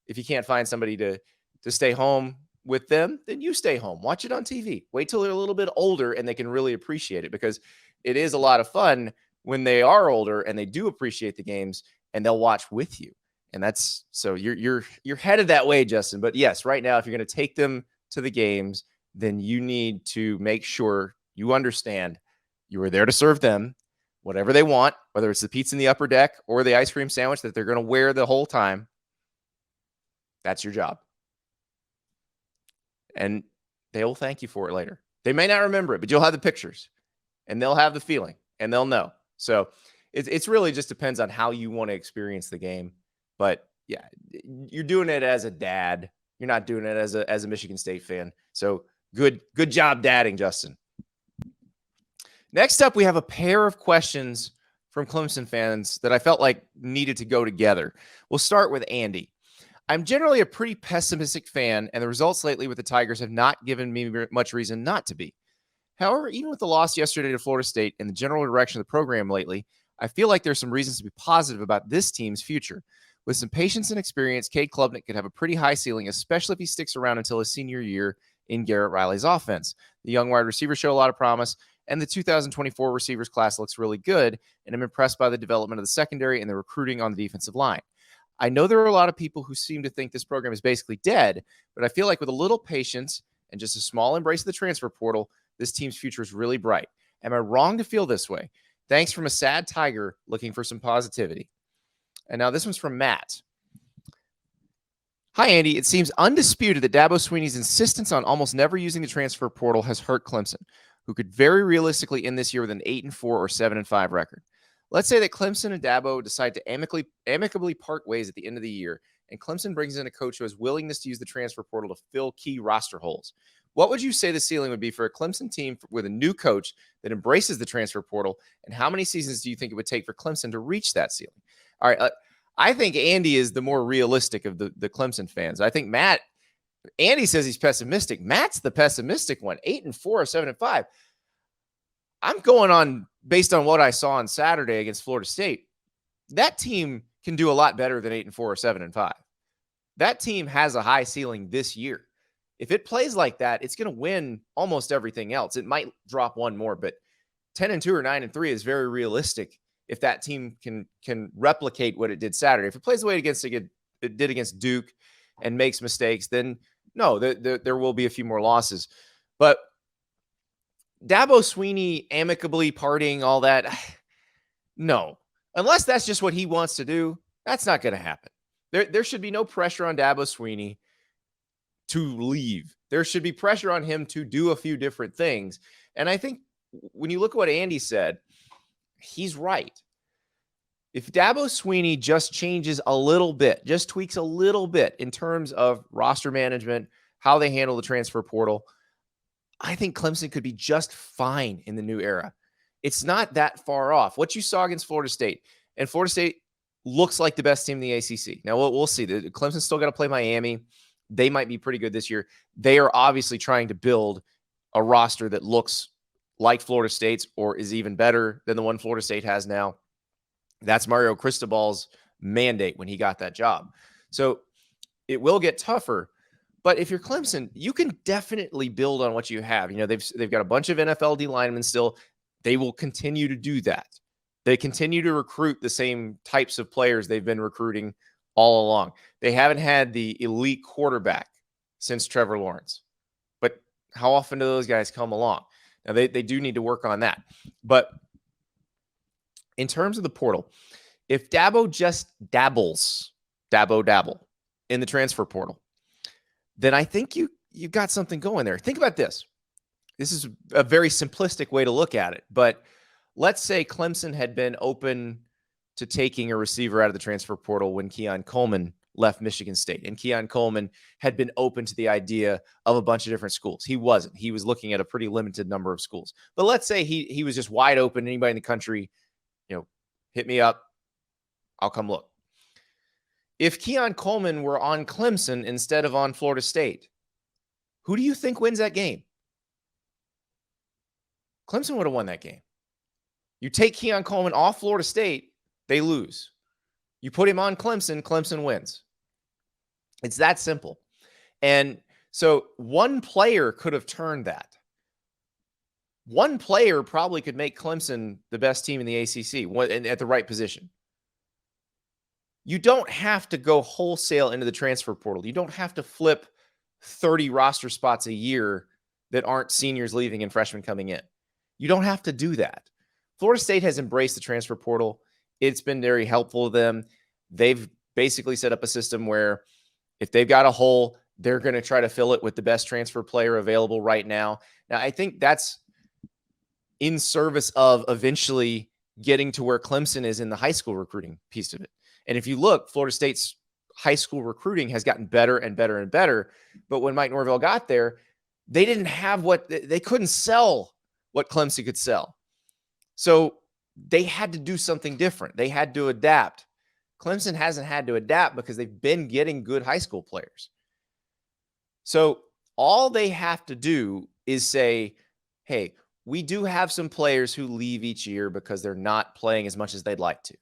if you can't find somebody to stay home with them, then you stay home. Watch it on TV. Wait till they're a little bit older and they can really appreciate it, because it is a lot of fun when they are older and they do appreciate the games and they'll watch with you. And that's so you're headed that way, Justin. But yes, right now, if you're going to take them to the games, then you need to make sure you understand you are there to serve them whatever they want, whether it's the pizza in the upper deck or the ice cream sandwich that they're going to wear the whole time. That's your job. And they will thank you for it later. They may not remember it, but you'll have the pictures and they'll have the feeling and they'll know. So it's really just depends on how you want to experience the game. But yeah, you're doing it as a dad. You're not doing it as a Michigan State fan. So good job dadding, Justin. Next up, we have a pair of questions from Clemson fans that I felt like needed to go together. We'll start with Andy. I'm generally a pretty pessimistic fan, and the results lately with the Tigers have not given me much reason not to be. However, even with the loss yesterday to Florida State and the general direction of the program lately, I feel like there's some reasons to be positive about this team's future. With some patience and experience, Cade Klubnik could have a pretty high ceiling, especially if he sticks around until his senior year in Garrett Riley's offense. The young wide receivers show a lot of promise, and the 2024 receivers class looks really good, and I'm impressed by the development of the secondary and the recruiting on the defensive line. I know there are a lot of people who seem to think this program is basically dead, but I feel like with a little patience and just a small embrace of the transfer portal, this team's future is really bright. Am I wrong to feel this way? Thanks from a sad Tiger looking for some positivity. And now this one's from Matt. Hi, Andy. It seems undisputed that Dabo Swinney's insistence on almost never using the transfer portal has hurt Clemson, who could very realistically end this year with an 8-4 or 7-5 record. Let's say that Clemson and Dabo decide to amicably part ways at the end of the year, and Clemson brings in a coach who has willingness to use the transfer portal to fill key roster holes. What would you say the ceiling would be for a Clemson team with a new coach that embraces the transfer portal, and how many seasons do you think it would take for Clemson to reach that ceiling? All right, I think Andy is the more realistic of the Clemson fans. I think Andy says he's pessimistic. Matt's the pessimistic one, 8-4 or 7-5. I'm going on based on what I saw on Saturday against Florida State. That team can do a lot better than 8-4 or 7-5. That team has a high ceiling this year. If it plays like that, it's going to win almost everything else. It might drop one more, but 10-2 or 9-3 is very realistic if that team can replicate what it did Saturday. If it plays the way it did against Duke and makes mistakes, then no, there will be a few more losses. But Dabo Swinney amicably partying, all that, no. Unless that's just what he wants to do, that's not going to happen. There should be no pressure on Dabo Swinney to leave. There should be pressure on him to do a few different things. And I think when you look at what Andy said, he's right. If Dabo Swinney just changes a little bit, just tweaks a little bit in terms of roster management, how they handle the transfer portal, I think Clemson could be just fine in the new era. It's not that far off. What you saw against Florida State, and Florida State looks like the best team in the ACC. Now, we'll see. Clemson's still got to play Miami. They might be pretty good this year. They are obviously trying to build a roster that looks like Florida State's or is even better than the one Florida State has now. That's Mario Cristobal's mandate when he got that job. So it will get tougher. But if you're Clemson, you can definitely build on what you have. You know, they've got a bunch of NFL D linemen still. They will continue to do that. They continue to recruit the same types of players they've been recruiting all along. They haven't had the elite quarterback since Trevor Lawrence. But how often do those guys come along? Now, they do need to work on that. But in terms of the portal, if Dabo just dabble in the transfer portal, then I think you've got something going there. Think about this. This is a very simplistic way to look at it, but let's say Clemson had been open to taking a receiver out of the transfer portal when Keon Coleman left Michigan State, and Keon Coleman had been open to the idea of a bunch of different schools. He wasn't. He was looking at a pretty limited number of schools. But let's say he was just wide open. Anybody in the country, hit me up. I'll come look. If Keon Coleman were on Clemson instead of on Florida State, who do you think wins that game? Clemson would have won that game. You take Keon Coleman off Florida State, they lose. You put him on Clemson, Clemson wins. It's that simple. And so one player could have turned that. One player probably could make Clemson the best team in the ACC at the right position. You don't have to go wholesale into the transfer portal. You don't have to flip 30 roster spots a year that aren't seniors leaving and freshmen coming in. You don't have to do that. Florida State has embraced the transfer portal. It's been very helpful to them. They've basically set up a system where if they've got a hole, they're going to try to fill it with the best transfer player available right now. Now, I think that's in service of eventually getting to where Clemson is in the high school recruiting piece of it. And if you look, Florida State's high school recruiting has gotten better and better and better. But when Mike Norvell got there, they didn't have they couldn't sell what Clemson could sell. So they had to do something different. They had to adapt. Clemson hasn't had to adapt because they've been getting good high school players. So all they have to do is say, hey, we do have some players who leave each year because they're not playing as much as they'd like to.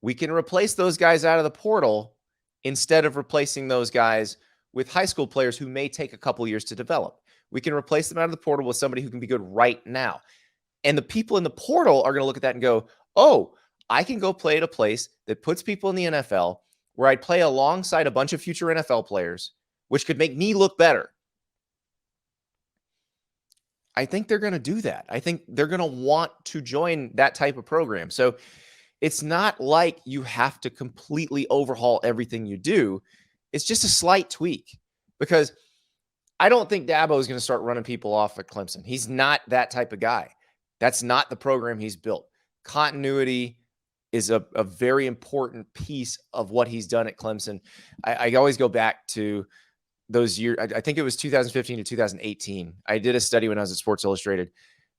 We can replace those guys out of the portal instead of replacing those guys with high school players who may take a couple years to develop. We can replace them out of the portal with somebody who can be good right now. And the people in the portal are going to look at that and go, oh, I can go play at a place that puts people in the NFL where I'd play alongside a bunch of future NFL players, which could make me look better. I think they're going to do that. I think they're going to want to join that type of program. So it's not like you have to completely overhaul everything you do. It's just a slight tweak, because I don't think Dabo is going to start running people off at Clemson. He's not that type of guy. That's not the program he's built. Continuity is a very important piece of what he's done at Clemson. I always go back to those years. I think it was 2015 to 2018. I did a study when I was at Sports Illustrated.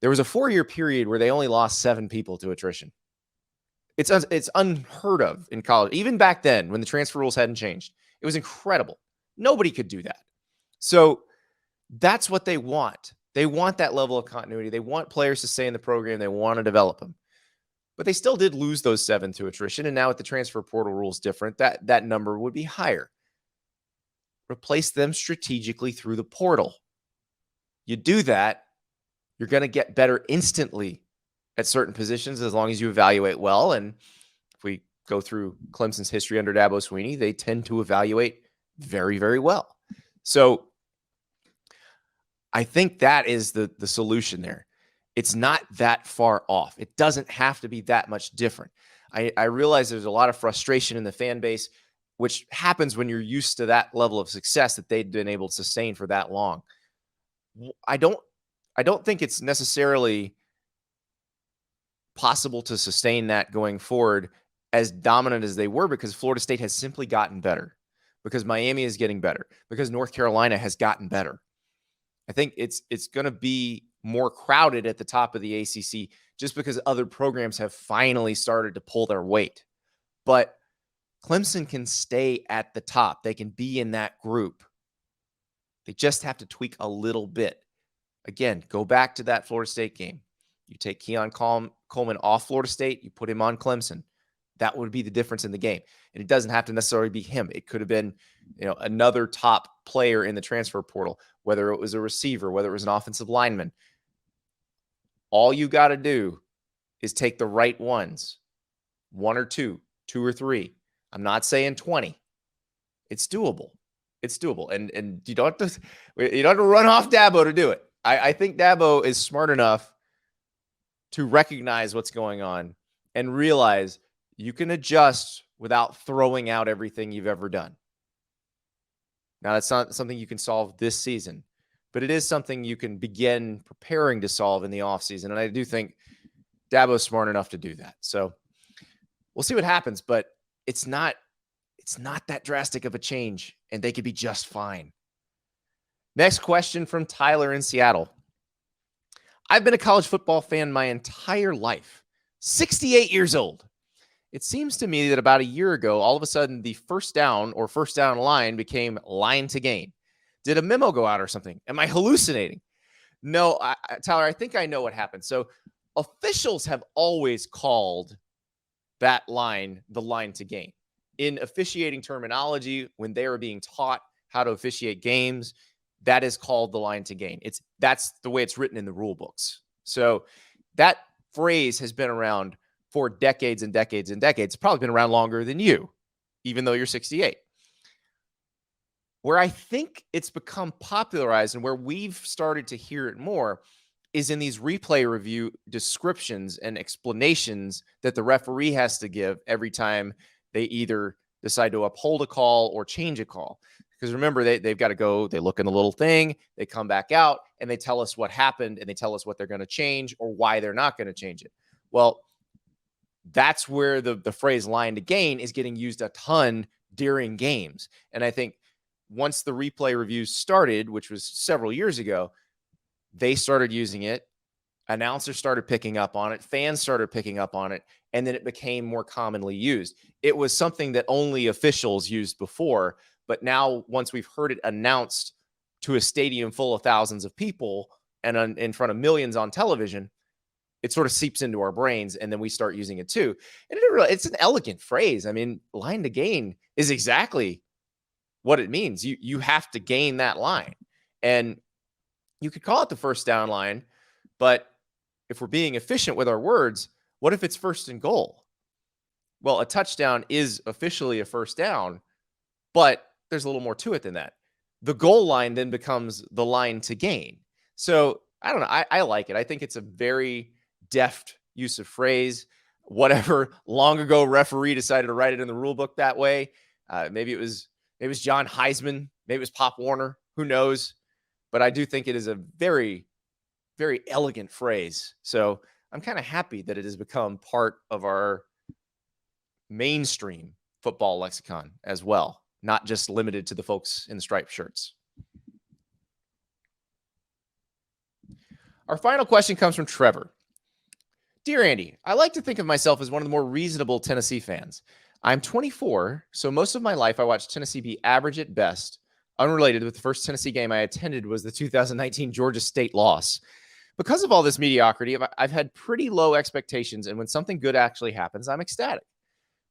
There was a 4-year period where they only lost 7 people to attrition. It's unheard of in college. Even back then, when the transfer rules hadn't changed, it was incredible. Nobody could do that. So that's what they want. They want that level of continuity. They want players to stay in the program. They want to develop them. But they still did lose those 7 to attrition. And now with the transfer portal rules different, that number would be higher. Replace them strategically through the portal. You do that, you're going to get better instantly at certain positions as long as you evaluate well. And if we go through Clemson's history under Dabo Swinney, they tend to evaluate very, very well. So I think that is the solution there. It's not that far off. It doesn't have to be that much different. I realize there's a lot of frustration in the fan base, which happens when you're used to that level of success that they've been able to sustain for that long. I don't think it's necessarily possible to sustain that going forward as dominant as they were, because Florida State has simply gotten better, because Miami is getting better, because North Carolina has gotten better. I think it's going to be more crowded at the top of the ACC just because other programs have finally started to pull their weight. But Clemson can stay at the top. They can be in that group. They just have to tweak a little bit. Again, go back to that Florida State game. You take Keon Coleman off Florida State, you put him on Clemson. That would be the difference in the game. And it doesn't have to necessarily be him. It could have been, another top player in the transfer portal, whether it was a receiver, whether it was an offensive lineman. All you got to do is take the right ones, 1 or 2, 2 or 3, I'm not saying 20. It's doable. It's doable. And you don't have to run off Dabo to do it. I think Dabo is smart enough to recognize what's going on and realize you can adjust without throwing out everything you've ever done. Now, that's not something you can solve this season, but it is something you can begin preparing to solve in the offseason. And I do think Dabo's smart enough to do that. So we'll see what happens, but it's not that drastic of a change, and they could be just fine. Next question from Tyler in Seattle. I've been a college football fan my entire life, 68 years old. It seems to me that about a year ago, all of a sudden, the first down or first down line became line to gain. Did a memo go out or something? Am I hallucinating? No, Tyler, I think I know what happened. So officials have always called that line the line to gain. In officiating terminology, when they are being taught how to officiate games, that is called the line to gain. That's the way it's written in the rule books. So that phrase has been around for decades and decades and decades. It's probably been around longer than you, even though you're 68. Where I think it's become popularized and where we've started to hear it more is in these replay review descriptions and explanations that the referee has to give every time they either decide to uphold a call or change a call. Because remember, they've got to go, they look in the little thing, they come back out, and they tell us what happened, and they tell us what they're going to change or why they're not going to change it. Well, that's where the phrase line to gain is getting used a ton during games. And I think once the replay reviews started, which was several years ago, they started using it. Announcers started picking up on it. Fans started picking up on it. And then it became more commonly used. It was something that only officials used before. But now, once we've heard it announced to a stadium full of thousands of people and in front of millions on television, it sort of seeps into our brains, and then we start using it too. And it's an elegant phrase. I mean, line to gain is exactly what it means. You have to gain that line. And you could call it the first down line, but if we're being efficient with our words, what if it's first and goal? Well, a touchdown is officially a first down, but there's a little more to it than that. The goal line then becomes the line to gain. So I don't know. I like it. I think it's a very deft use of phrase. Whatever long ago referee decided to write it in the rule book that way. Maybe it was John Heisman. Maybe it was Pop Warner. Who knows? But I do think it is a very, very elegant phrase. So I'm kind of happy that it has become part of our mainstream football lexicon as well, not just limited to the folks in the striped shirts. Our final question comes from Trevor. Dear Andy, I like to think of myself as one of the more reasonable Tennessee fans. I'm 24, so most of my life I watched Tennessee be average at best. Unrelated, with the first Tennessee game I attended was the 2019 Georgia State loss. Because of all this mediocrity, I've had pretty low expectations, and when something good actually happens, I'm ecstatic.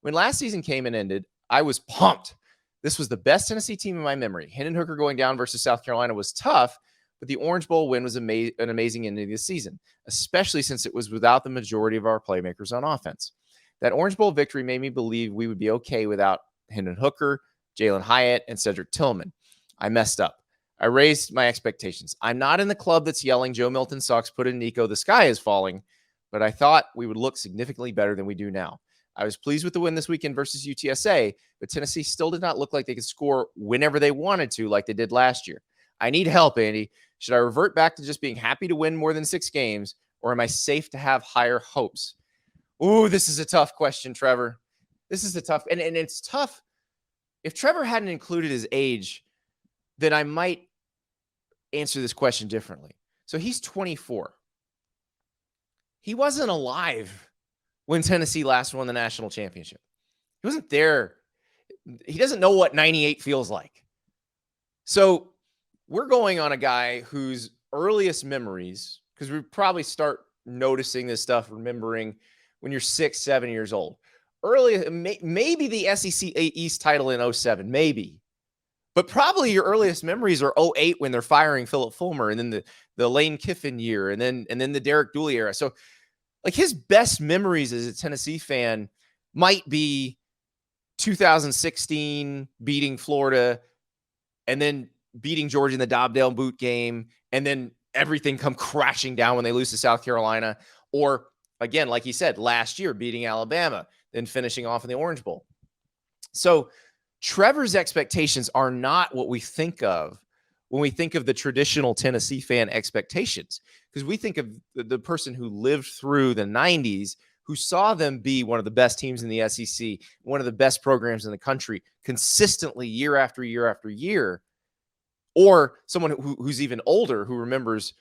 When last season came and ended, I was pumped. This was the best Tennessee team in my memory. Hendon Hooker going down versus South Carolina was tough, but the Orange Bowl win was an amazing ending of the season, especially since it was without the majority of our playmakers on offense. That Orange Bowl victory made me believe we would be okay without Hendon Hooker, Jalen Hyatt, and Cedric Tillman. I messed up. I raised my expectations. I'm not in the club that's yelling Joe Milton sucks, put in Nico, the sky is falling, but I thought we would look significantly better than we do now. I was pleased with the win this weekend versus UTSA, but Tennessee still did not look like they could score whenever they wanted to like they did last year. I need help, Andy. Should I revert back to just being happy to win more than 6 games, or am I safe to have higher hopes? Ooh, this is a tough question, Trevor. This is a tough, and it's tough. If Trevor hadn't included his age, then I might answer this question differently. So he's 24. He wasn't alive when Tennessee last won the national championship. He wasn't there. He doesn't know what 98 feels like. So we're going on a guy whose earliest memories, because we probably start noticing this stuff, remembering when you're 6, 7 years old. Maybe the SEC East title in 07, maybe. But probably your earliest memories are 08 when they're firing Philip Fulmer, and then the Lane Kiffin year, and then the Derek Dooley era. So like his best memories as a Tennessee fan might be 2016 beating Florida and then beating Georgia in the Dobdale boot game, and then everything come crashing down when they lose to South Carolina. Or again, like he said, last year beating Alabama, then finishing off in the Orange Bowl. So Trevor's expectations are not what we think of when we think of the traditional Tennessee fan expectations, because we think of the person who lived through the 90s, who saw them be one of the best teams in the SEC, one of the best programs in the country consistently year after year after year, or someone who's even older who remembers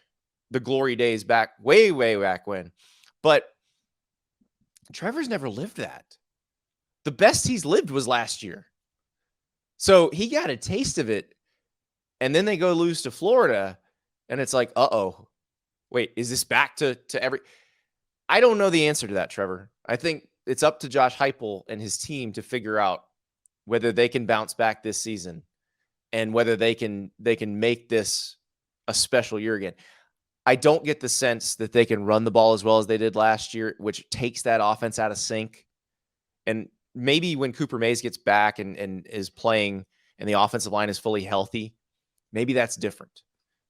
the glory days back way, way back when. But Trevor's never lived that. The best he's lived was last year. So he got a taste of it, and then they go lose to Florida, and it's like, uh-oh, wait, is this back to every... I don't know the answer to that, Trevor. I think it's up to Josh Heupel and his team to figure out whether they can bounce back this season and whether they can make this a special year again. I don't get the sense that they can run the ball as well as they did last year, which takes that offense out of sync. And maybe when Cooper Mays gets back and is playing and the offensive line is fully healthy, maybe that's different.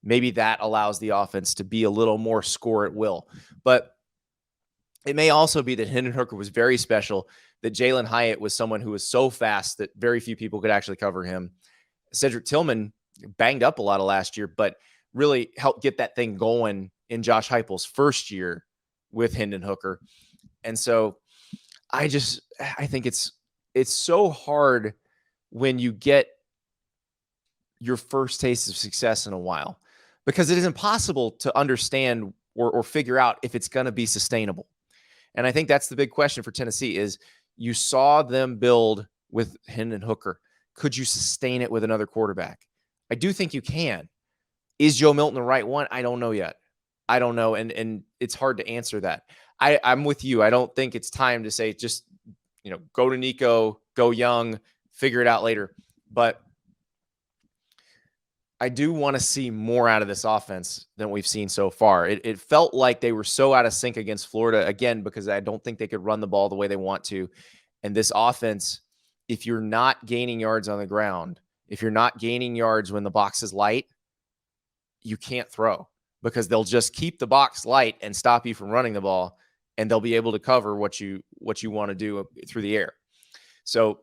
Maybe that allows the offense to be a little more score at will. But it may also be that Hendon Hooker was very special, that Jalen Hyatt was someone who was so fast that very few people could actually cover him. Cedric Tillman banged up a lot of last year, but really helped get that thing going in Josh Heupel's first year with Hendon Hooker. And so I think it's so hard when you get your first taste of success in a while, because it is impossible to understand or figure out if it's going to be sustainable. And I think that's the big question for Tennessee is you saw them build with Hendon Hooker. Could you sustain it with another quarterback? I do think you can. Is Joe Milton the right one? I don't know yet. I don't know. And it's hard to answer that. I'm with you. I don't think it's time to say, just, go to Nico, go young, figure it out later. But I do want to see more out of this offense than we've seen so far. It felt like they were so out of sync against Florida, again, because I don't think they could run the ball the way they want to. And this offense, if you're not gaining yards on the ground, if you're not gaining yards when the box is light, you can't throw, because they'll just keep the box light and stop you from running the ball, and they'll be able to cover what you want to do through the air. So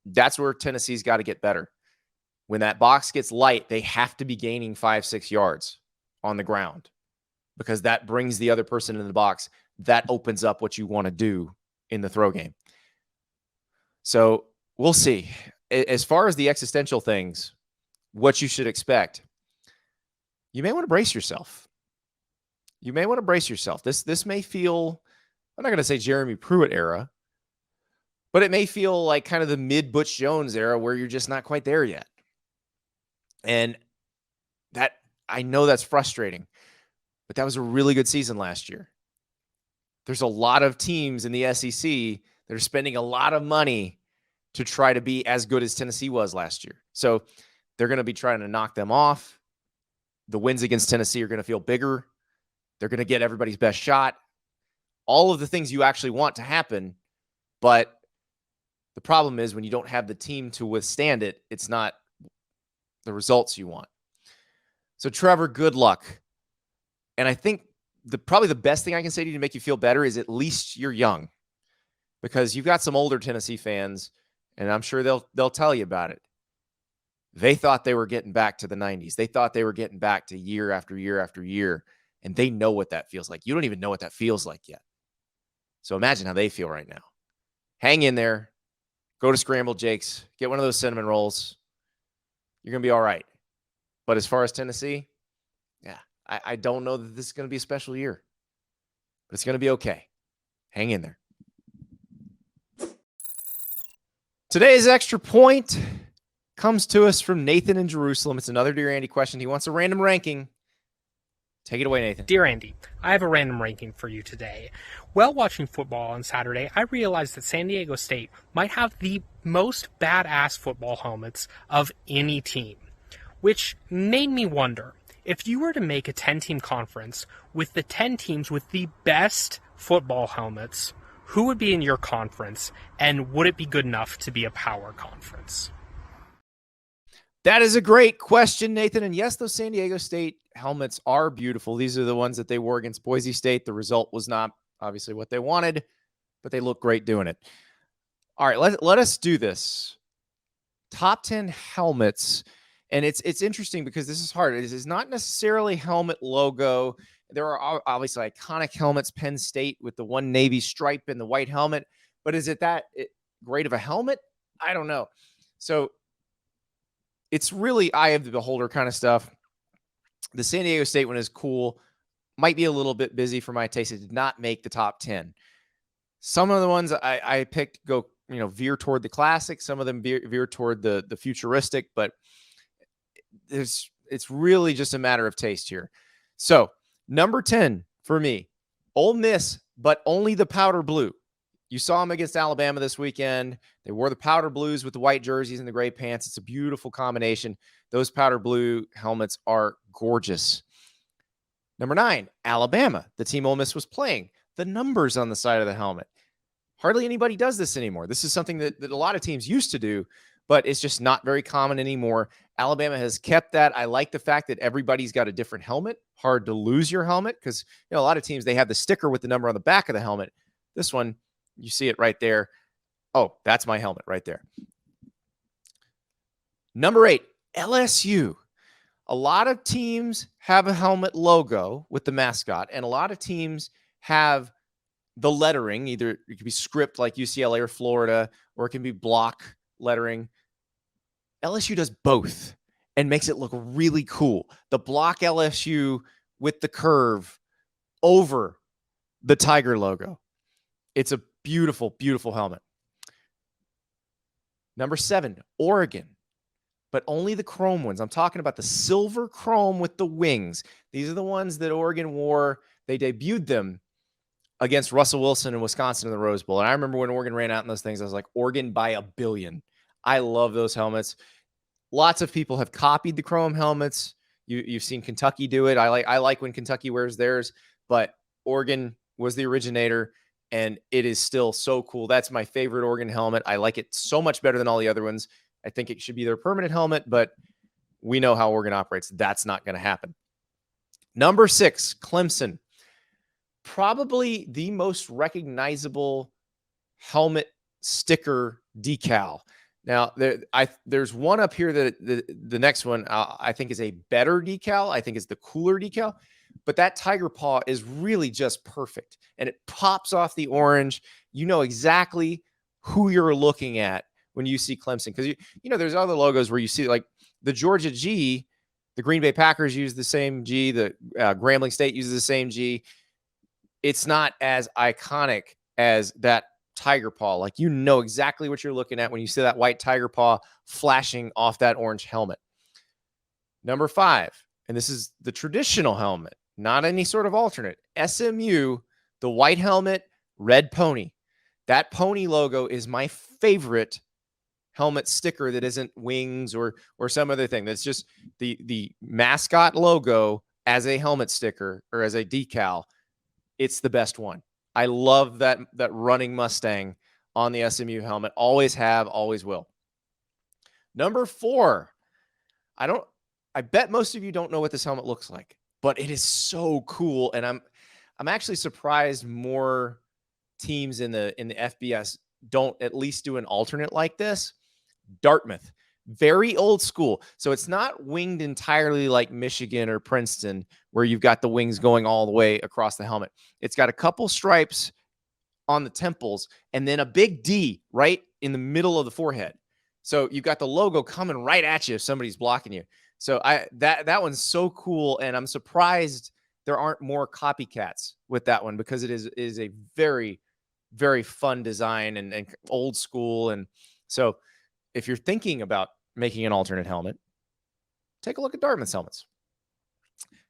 that's where Tennessee's got to get better. When that box gets light, they have to be gaining 5-6 yards on the ground, because that brings the other person in the box. That opens up what you want to do in the throw game. So we'll see. As far as the existential things, what you should expect, you may want to brace yourself. You may want to brace yourself. This may feel, I'm not going to say Jeremy Pruitt era, but it may feel like kind of the mid-Butch Jones era where you're just not quite there yet. And that, I know that's frustrating, but that was a really good season last year. There's a lot of teams in the SEC that are spending a lot of money to try to be as good as Tennessee was last year. So they're going to be trying to knock them off. The wins against Tennessee are going to feel bigger. They're going to get everybody's best shot. All of the things you actually want to happen. But the problem is when you don't have the team to withstand it, it's not the results you want. So Trevor, good luck. And I think probably the best thing I can say to you to make you feel better is at least you're young, because you've got some older Tennessee fans, and I'm sure they'll tell you about it. They thought they were getting back to the 90s. They thought they were getting back to year after year after year, and they know what that feels like. You don't even know what that feels like yet. So imagine how they feel right now. Hang in there. Go to Scrambled Jake's. Get one of those cinnamon rolls. You're going to be all right. But as far as Tennessee, yeah, I don't know that this is going to be a special year. But it's going to be okay. Hang in there. Today's extra point comes to us from Nathan in Jerusalem. It's another Dear Andy question. He wants a random ranking. Take it away, Nathan. Dear Andy, I have a random ranking for you today. While watching football on Saturday, I realized that San Diego State might have the most badass football helmets of any team, which made me wonder, if you were to make a 10-team conference with the 10 teams with the best football helmets, who would be in your conference, and would it be good enough to be a power conference? That is a great question, Nathan. And yes, those San Diego State helmets are beautiful. These are the ones that they wore against Boise State. The result was not obviously what they wanted, but they look great doing it. All right, let us do this. Top 10 helmets. And it's interesting because this is hard. It is not necessarily helmet logo. There are obviously iconic helmets, Penn State with the one navy stripe and the white helmet. But is it that great of a helmet? I don't know. So it's really eye of the beholder kind of stuff. The San Diego State one is cool. Might be a little bit busy for my taste. It did not make the top 10. Some of the ones I picked go, veer toward the classic. Some of them veer toward the futuristic, but it's really just a matter of taste here. So number 10 for me, Ole Miss, but only the powder blue. You saw them against Alabama this weekend. They wore the powder blues with the white jerseys and the gray pants. It's a beautiful combination. Those powder blue helmets are gorgeous. Number 9, Alabama, the team Ole Miss was playing. The numbers on the side of the helmet. Hardly anybody does this anymore. This is something that a lot of teams used to do, but it's just not very common anymore. Alabama has kept that. I like the fact that everybody's got a different helmet. Hard to lose your helmet because a lot of teams, they have the sticker with the number on the back of the helmet. This one, you see it right there. Oh, that's my helmet right there. Number 8, LSU. A lot of teams have a helmet logo with the mascot, and a lot of teams have the lettering. Either it could be script like UCLA or Florida, or it can be block lettering. LSU does both and makes it look really cool. The block LSU with the curve over the Tiger logo. It's a beautiful, beautiful helmet. Number 7, Oregon, but only the chrome ones. I'm talking about the silver chrome with the wings. These are the ones that Oregon wore. They debuted them against Russell Wilson in Wisconsin in the Rose Bowl. And I remember when Oregon ran out in those things, I was like, Oregon by a billion. I love those helmets. Lots of people have copied the chrome helmets. You've seen Kentucky do it. I like when Kentucky wears theirs, but Oregon was the originator. And it is still so cool. That's my favorite Oregon helmet. I like it so much better than all the other ones. I think it should be their permanent helmet, but we know how Oregon operates. That's not going to happen. Number 6, Clemson. Probably the most recognizable helmet sticker decal. Now, there's one up here that the next one I think is a better decal. I think is the cooler decal. But that tiger paw is really just perfect. And it pops off the orange. You know exactly who you're looking at when you see Clemson. Because, there's other logos where you see like the Georgia G, the Green Bay Packers use the same G. The Grambling State uses the same G. It's not as iconic as that tiger paw. Like, you know exactly what you're looking at when you see that white tiger paw flashing off that orange helmet. Number 5, and this is the traditional helmet. Not any sort of alternate. SMU, the white helmet, red pony. That pony logo is my favorite helmet sticker that isn't wings or some other thing. That's just the mascot logo as a helmet sticker or as a decal. It's the best one. I love that running Mustang on the SMU helmet. Always have, always will. Number 4. I bet most of you don't know what this helmet looks like, but it is so cool. And I'm actually surprised more teams in the FBS don't at least do an alternate like this. Dartmouth, very old school. So it's not winged entirely like Michigan or Princeton, where you've got the wings going all the way across the helmet. It's got a couple stripes on the temples and then a big D right in the middle of the forehead. So you've got the logo coming right at you if somebody's blocking you. So that one's so cool, and I'm surprised there aren't more copycats with that one because it is a very, very fun design and old school. And so if you're thinking about making an alternate helmet, take a look at Dartmouth's helmets.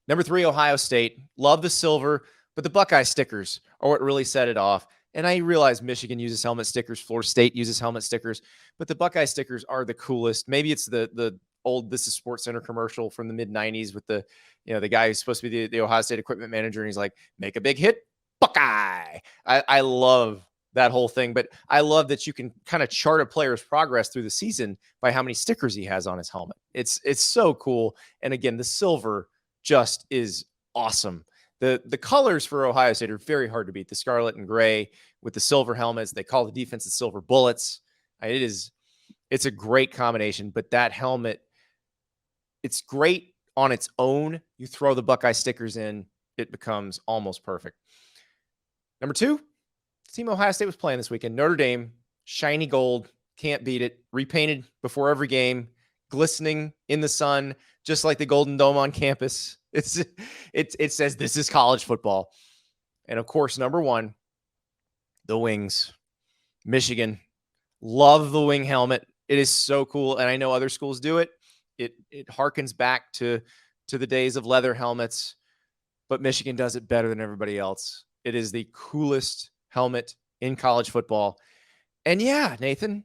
Number 3, Ohio State. Love the silver, but the Buckeye stickers are what really set it off. And I realize Michigan uses helmet stickers, Florida State uses helmet stickers, but the Buckeye stickers are the coolest. Maybe it's the old This Is Sports Center commercial from the mid-90s with the guy who's supposed to be the Ohio State equipment manager, and he's like, make a big hit, Buckeye. I love that whole thing. But I love that you can kind of chart a player's progress through the season by how many stickers he has on his helmet. It's so cool. And again, the silver just is awesome. The colors for Ohio State are very hard to beat. The scarlet and gray with the silver helmets. They call the defense the silver bullets. It's a great combination, but that helmet, it's great on its own. You throw the Buckeye stickers in, it becomes almost perfect. Number 2, the team Ohio State was playing this weekend, Notre Dame, shiny gold, can't beat it, repainted before every game, glistening in the sun, just like the Golden Dome on campus. It says this is college football. And of course, number 1, the wings. Michigan, love the wing helmet. It is so cool. And I know other schools do it. It harkens back to the days of leather helmets, but Michigan does it better than everybody else. It is the coolest helmet in college football. And yeah, Nathan,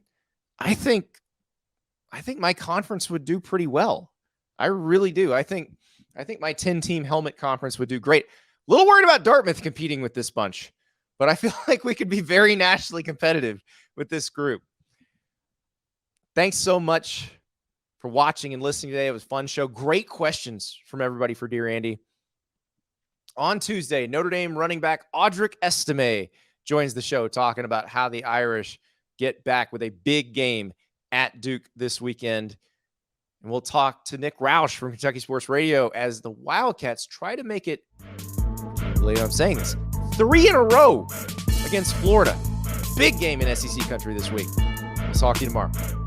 I think my conference would do pretty well. I really do. I think my 10-team helmet conference would do great. A little worried about Dartmouth competing with this bunch, but I feel like we could be very nationally competitive with this group. Thanks so much for watching and listening today. It was a fun show. Great questions from everybody for Dear Andy. On Tuesday, Notre Dame running back Audric Estime joins the show talking about how the Irish get back with a big game at Duke this weekend. And we'll talk to Nick Roush from Kentucky Sports Radio as the Wildcats try to make it, I can't believe I'm saying this, 3 in a row against Florida. Big game in SEC country this week. We'll talk to you tomorrow.